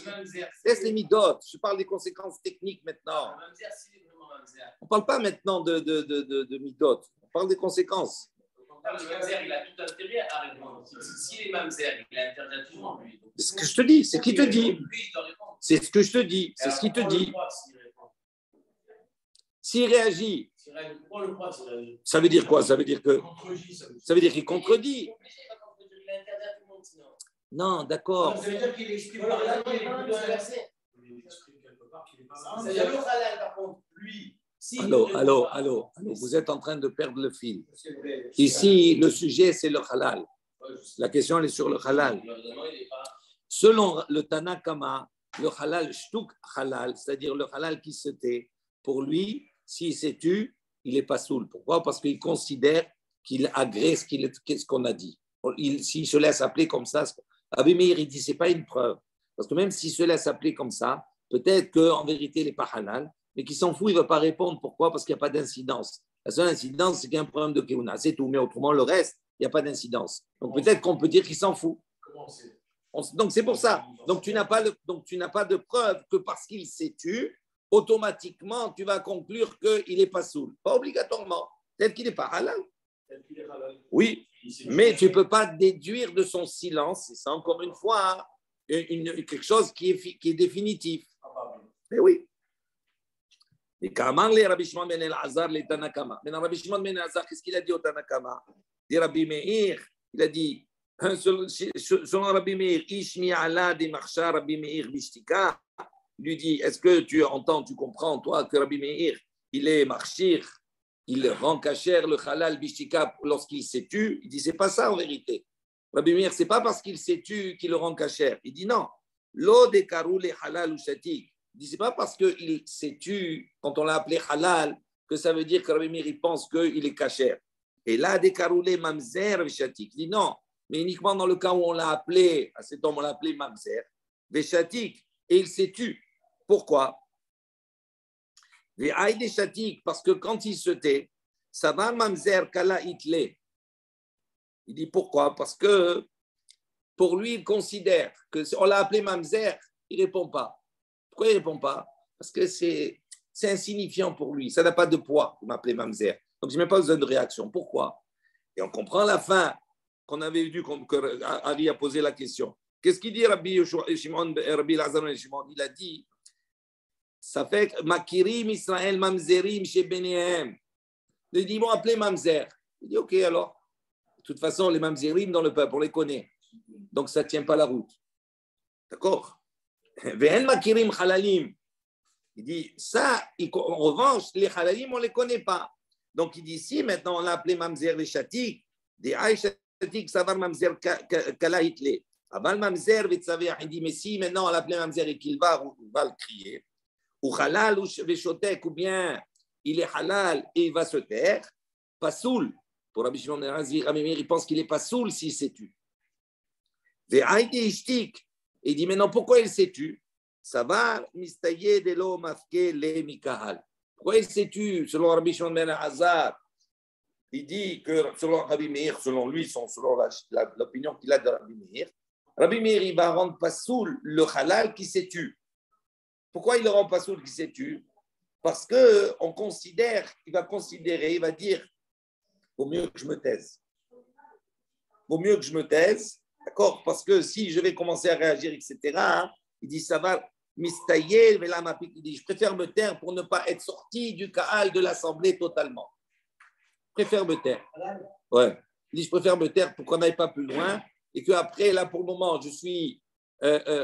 Laisse les midotes. Je parle des conséquences techniques maintenant. On ne parle pas maintenant de midot, on parle des conséquences. Le mamzer, il a tout intérêt à répondre. S'il est mamzer, il a intérêt à toujours lui. C'est ce que je te dis, c'est ce qu'il te dit. C'est ce que je te dis, c'est ce qu'il te dit. S'il réagit, ça veut dire quoi? Ça veut dire qu'il contredit. Non, d'accord. Ça veut dire qu'il explique par là qu'il est plutôt inversé. C'est le halal, par contre, lui. Allô, vous êtes en train de perdre le fil. Ici, le sujet, c'est le halal. La question, elle est sur le halal. Selon le Tanakama, le halal, shtuk halal, c'est-à-dire le halal qui se tait, pour lui, s'il s'est tu, il n'est pas soul. Pourquoi? Parce qu'il considère qu'il agresse ce qu'on a dit. S'il se laisse appeler comme ça, Rabbi Meir, il dit, ce n'est pas une preuve. Parce que même s'il se laisse appeler comme ça, peut-être qu'en vérité, il n'est pas halal, mais qu'il s'en fout, il ne va pas répondre. Pourquoi? Parce qu'il n'y a pas d'incidence. La seule incidence, c'est qu'il y a un problème de Keuna. C'est tout. Mais autrement, le reste, il n'y a pas d'incidence. Donc peut-être qu'on peut dire qu'il s'en fout. Donc c'est pour ça. Donc tu n'as pas de preuve que parce qu'il s'est tu, automatiquement, tu vas conclure qu'il n'est pas soul. Pas obligatoirement. Peut-être qu'il n'est pas halal. Oui. Mais tu ne peux pas déduire de son silence, c'est ça encore une fois, quelque chose qui est définitif. Mais oui. Et comment les Rabbi Shimon ben El-Azar, les Tanakama. Maintenant, Rabbi Shimon ben El-Azar, qu'est-ce qu'il a dit au Tanakama? Il dit Rabbi Meir, il a dit, selon Rabbi Meir, Ishmi ala de marcha Rabbi Meir bishtika. Il lui dit, est-ce que tu entends, tu comprends, toi, que Rabbi Meir, il est marchir, il rend kasher le halal bishtika lorsqu'il s'est tu? Il dit, c'est pas ça en vérité. Rabbi Meir, c'est pas parce qu'il s'est tu qu'il le rend kasher. Il dit non. Lo de karou le halal ou shatik. Il dit, c'est pas parce qu'il s'est tu, quand on l'a appelé halal, que ça veut dire que Rabbi Meir, il pense qu'il est kasher. Et là, de karou le mamzer veshatik. Il dit non, mais uniquement dans le cas où on l'a appelé, à cet homme, on l'a appelé mamzer veshatik, et il s'est tu. Pourquoi? Parce que quand il se tait, ça va mamzer kala itle. Il dit pourquoi? Parce que pour lui, il considère que on l'a appelé mamzer, il ne répond pas. Pourquoi il ne répond pas? Parce que c'est insignifiant pour lui, ça n'a pas de poids, vous m'appelez mamzer. Donc je n'ai même pas besoin de réaction. Pourquoi? Et on comprend la fin qu'on avait vu, que Ali a posé la question. Qu'est-ce qu'il dit Rabbi Lazar et Shimon? Il a dit, ça fait Makirim Israël Mamzerim chez Benéhem. Il dit, ils m'ont appelé Mamzer. Il dit, ok, alors. De toute façon, les Mamzerim dans le peuple, on les connaît. Donc, ça ne tient pas la route. D'accord? Ve'en Makirim Halalim. Il dit, ça, en revanche, les Halalim, on ne les connaît pas. Donc, il dit, si maintenant on l'a appelé Mamzer les Chatik, des Aïe Chatik, ça va Mamzer Kala Hitle. Aval Mamzer, il dit, mais si maintenant on l'a appelé Mamzer et qu'il va le crier, ou halal ou veshotek, ou bien il est halal et il va se taire, pas soul. Pour Rabbi Shimon ben Elazar, Rabbi Meir, il pense qu'il n'est pas soul s'il s'est tu. Ve'aïdi ishtik. Et il dit, mais non, pourquoi il s'est tu? Ça va, mistaye de lo mafke le mikahal. Pourquoi il s'est tu? Selon Rabbi Shimon ben Elazar, il dit que selon Rabbi Meir, selon lui, selon l'opinion qu'il a de Rabbi Meir, il va rendre pas soul le halal qui s'est tu. Pourquoi il ne le rend pas soul qui s'est tu? Parce qu'on considère, il va dire, vaut mieux que je me taise. Vaut mieux que je me taise, d'accord? Parce que si je vais commencer à réagir, etc., il dit, ça va mistailler, mais là, il dit, je préfère me taire pour ne pas être sorti du Kaal de l'Assemblée totalement. Je préfère me taire. Ouais. Il dit, je préfère me taire pour qu'on n'aille pas plus loin et qu'après, là, pour le moment, je suis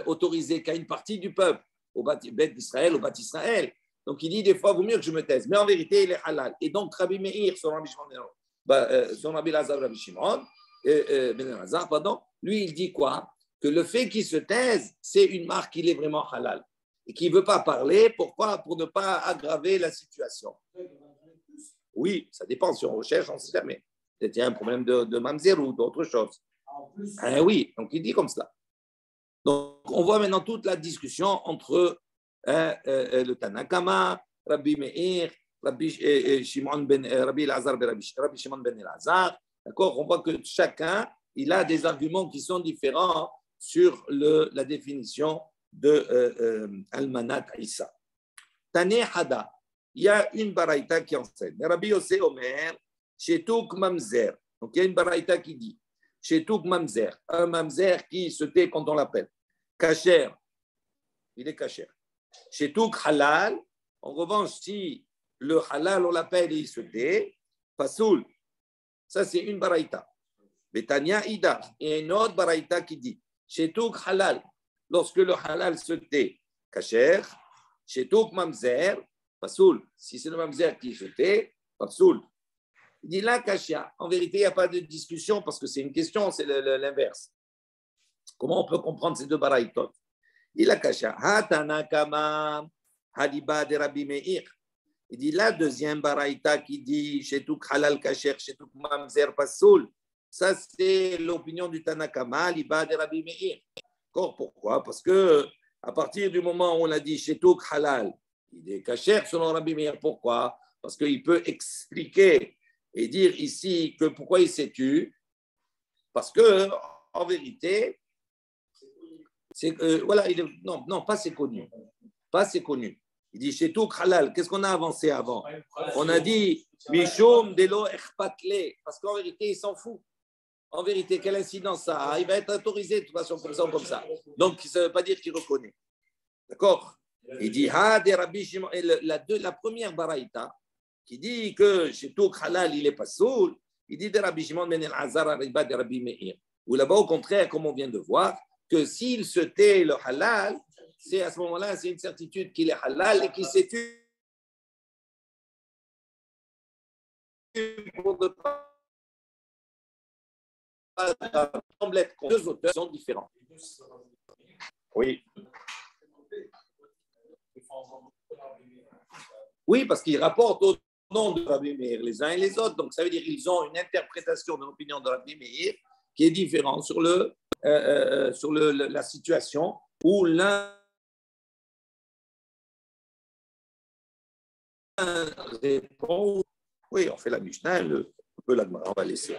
autorisé qu'à une partie du peuple, au Beth d'Israël, au Beth Israël. Donc, il dit, des fois, il vaut mieux que je me taise. Mais en vérité, il est halal. Et donc, Rabbi Meir, son Rabbi Lazar, Rabbi Shimon, Ben Elazar, pardon, lui, il dit quoi? Que le fait qu'il se taise, c'est une marque qu'il est vraiment halal. Et qu'il ne veut pas parler. Pourquoi? Pour ne pas aggraver la situation. Oui, ça dépend. Si on recherche, on ne sait jamais. Peut-être qu'il y a un problème de mamzer ou d'autre chose. Oui, donc il dit comme cela. Donc, on voit maintenant toute la discussion entre le Tanakama, Rabbi Meir, Rabbi Shimon Rabbi Elazar, Rabbi Shimon ben Elazar. D'accord? On voit que chacun, il a des arguments qui sont différents sur la définition de Almanat Issa. Tane Hada, il y a une baraïta qui enseigne. Rabbi Yosef Omer, Shetouk Mamzer. Donc, il y a une baraïta qui dit Shetouk Mamzer, un Mamzer qui se tait quand on l'appelle. Kacher, il est kacher. Shetouk Halal, en revanche, si le halal, on l'appelle et il se tait, Pasoul. Ça, c'est une baraïta. Betania Ida, il y a une autre baraïta qui dit Shetouk Halal, lorsque le halal se tait, kacher. Shetouk Mamzer, Pasoul. Si c'est le Mamzer qui se tait, Pasoul. Il dit là, Kashia. En vérité, il n'y a pas de discussion parce que c'est une question, c'est l'inverse. Comment on peut comprendre ces deux baraïtot? Il dit là, Kashia. Hatanakama, Hadiba de Rabbi Meir. Il dit la deuxième baraïta qui dit Shetouk halal kasher, Shetouk mamzer pasoul. Ça, c'est l'opinion du Tanakama, Hadiba de Rabbi Meir. Pourquoi? Parce que à partir du moment où on a dit Shetouk halal, il est kasher selon Rabbi Meir. Pourquoi? Parce qu'il peut expliquer et dire ici que pourquoi il s'est tu. Parce que en vérité, c'est voilà, non, pas c'est connu. Pas c'est connu. Il dit Shetouk halal. Qu'est-ce qu'on a avancé avant? On a dit Mishum delo echpatle. Parce qu'en vérité, il s'en fout. en vérité, quelle incidence ça a? Il va être autorisé de toute façon comme ça ou comme ça. Donc, ça ne veut pas dire qu'il reconnaît. D'accord? Il dit, des Rabbi Shimon, et la première baraïta, qui dit que chez tout halal, il est pas soul, il dit de Rabbi Shimon ben el-Azar arriba de Rabbi Meir. Ou là-bas, au contraire, comme on vient de voir, que s'il se tait le halal, c'est à ce moment-là, c'est une certitude qu'il est halal et qu'il s'est tué pour ne pas semble être deux auteurs sont différents. Oui. Oui, parce qu'ils rapportent au nom de Rabbi Meir les uns et les autres. Donc, ça veut dire qu'ils ont une interprétation de l'opinion de Rabbi Meir qui est différente sur la situation où l'un répond. Oui, on fait la Mishnah, un peu la on va laisser.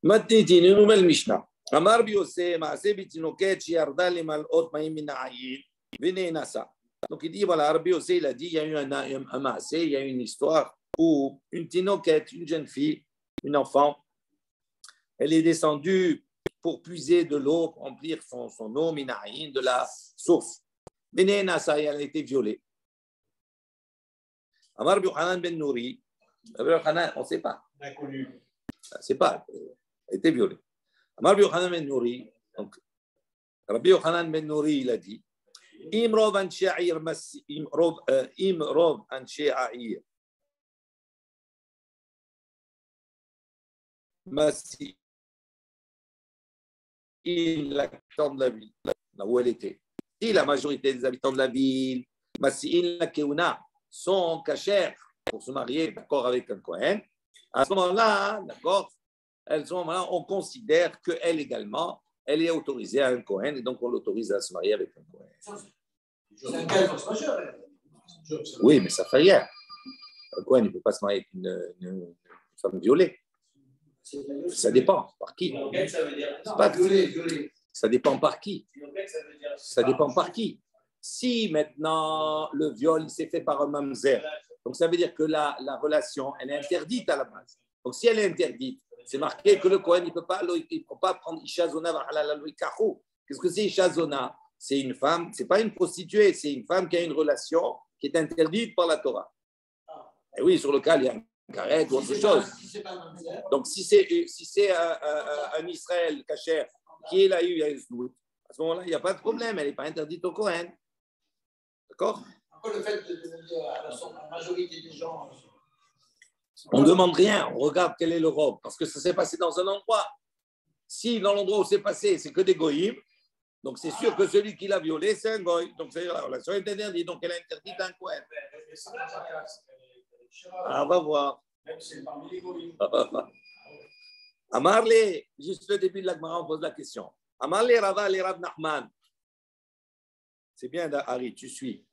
Maintenant, une nouvelle Mishnah. Amar Biose, Maase Bitinoket, Shiarda Lemalot Maïm Minaïn, Vene Nasa. Donc il dit voilà, Rabbi Yossi, il a dit il y a eu un Maase, il y a eu une histoire où une Tinoket, une jeune fille, une enfant, elle est descendue pour puiser de l'eau, pour remplir son eau Minaïn de la source. Vene Nasa, et elle a été violée. Amar Yochanan ben Nouri, Yochanan, on ne sait pas. Inconnu. On ne sait pas, elle a été violée. Amar Yochanan ben Nouri, donc Rabbi Yochanan ben Nouri, il a dit Im rov anshe a'ir Massi l'habitant de la ville, là où elle était. Si la majorité des habitants de la ville, Massi la Keuna, sont cachers pour se marier, d'accord, avec un Kohen, à ce moment-là, d'accord, à ce moment-là, on considère qu'elle également, elle est autorisée à un Kohen, et donc on l'autorise à se marier avec un Kohen. C'est un cas de force majeure. Oui, mais ça fait rien. Un Kohen ne peut pas se marier avec une femme violée. Ça dépend par qui. Ça dépend par qui. Ça dépend par qui. Si maintenant le viol s'est fait par un mamzer, donc ça veut dire que la relation, elle est interdite à la base. Donc si elle est interdite, c'est marqué que le Kohen, il ne peut pas prendre Isha Zona. Qu'est-ce que c'est Isha Zona? C'est une femme, ce n'est pas une prostituée, c'est une femme qui a une relation qui est interdite par la Torah. Et oui, sur le cas, il y a un carré ou autre chose. Donc si c'est un Israël kasher qui est là, il y a une znout, à ce moment-là, il n'y a pas de problème, elle n'est pas interdite au Kohen. D'accord? Après, le fait de demander à la majorité des gens. On ne demande rien, on regarde quel est le robe, parce que ça s'est passé dans un endroit. Si dans l'endroit où c'est passé, c'est que des goïms, donc c'est sûr que celui qui l'a violé, c'est un goï. Donc c'est la relation est interdite, donc elle est interdite à un Kohen. On va voir. Amarle, juste le début de la Gemara, on pose la question. Amarle Rava le Rav Nachman. C'est bien, Harry, tu suis.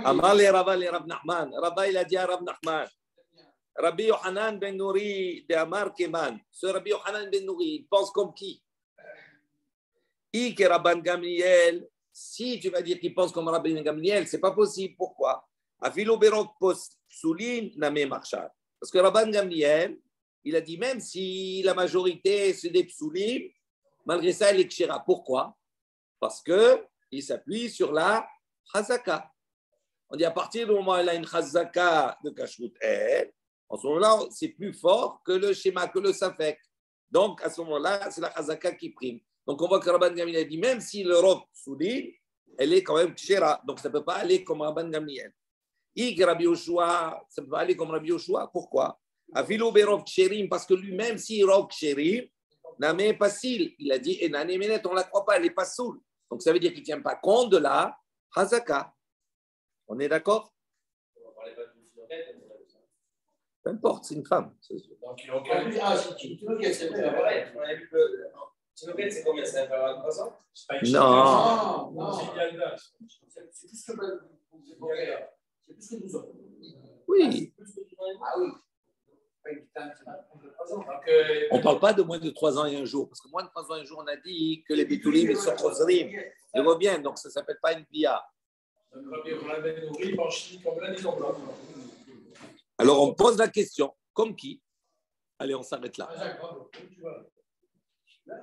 Amarle Rava le Rav Nachman. Rava, il a dit à Rav Nachman. Rabbi Yochanan ben Nouri de Amar Keman. Ce Rabbi Yochanan ben Nouri, il pense comme qui? Que Rabban Gamliel. Si tu vas dire qu'il pense comme Rabban Gamliel, ce n'est pas possible. Pourquoi? Afilo berok posulin name marchal. Parce que Rabban Gamliel, il a dit même si la majorité c'est des psulim, malgré ça, elle est kshera. Pourquoi? Parce qu'il s'appuie sur la chazaka. On dit à partir du moment où elle a une chazaka de kashrut elle, en ce moment-là, c'est plus fort que le schéma, que le safek. Donc, à ce moment-là, c'est la chazaka qui prime. Donc, on voit que Rabban Gamliel a dit, même si le robe souligne, elle est quand même kshera. Donc, ça ne peut pas aller comme Rabban Gamliel. Rabbi Yoshua, ça ne peut pas aller comme Rabbi Yoshua. Pourquoi? Afilo berov ksherim, parce que lui-même, s'il robe ksherim, n'amé pas sil. Il a dit, et n'ané menet, on ne la croit pas, elle n'est pas soul. Donc, ça veut dire qu'il ne tient pas compte de la chazaka. On est d'accord? Peu importe, c'est une femme. Donc, il n'y a aucun. Ah, c'est une Tinoquette, c'est vrai. On a vu que Tinoquette, c'est combien? C'est inférieur à 3 ans? Non. C'est plus que. C'est plus que 12 ans. Oui. Ah oui. On ne parle pas de moins de 3 ans et un jour, parce que moins de 3 ans et un jour, on a dit que les bitoulim, ils sont chosrim. Ils reviennent, donc ça ne s'appelle pas une pia. Alors on pose la question, comme qui? Allez, on s'arrête là. Ah, Jacques, bravo. Tu vois. Là,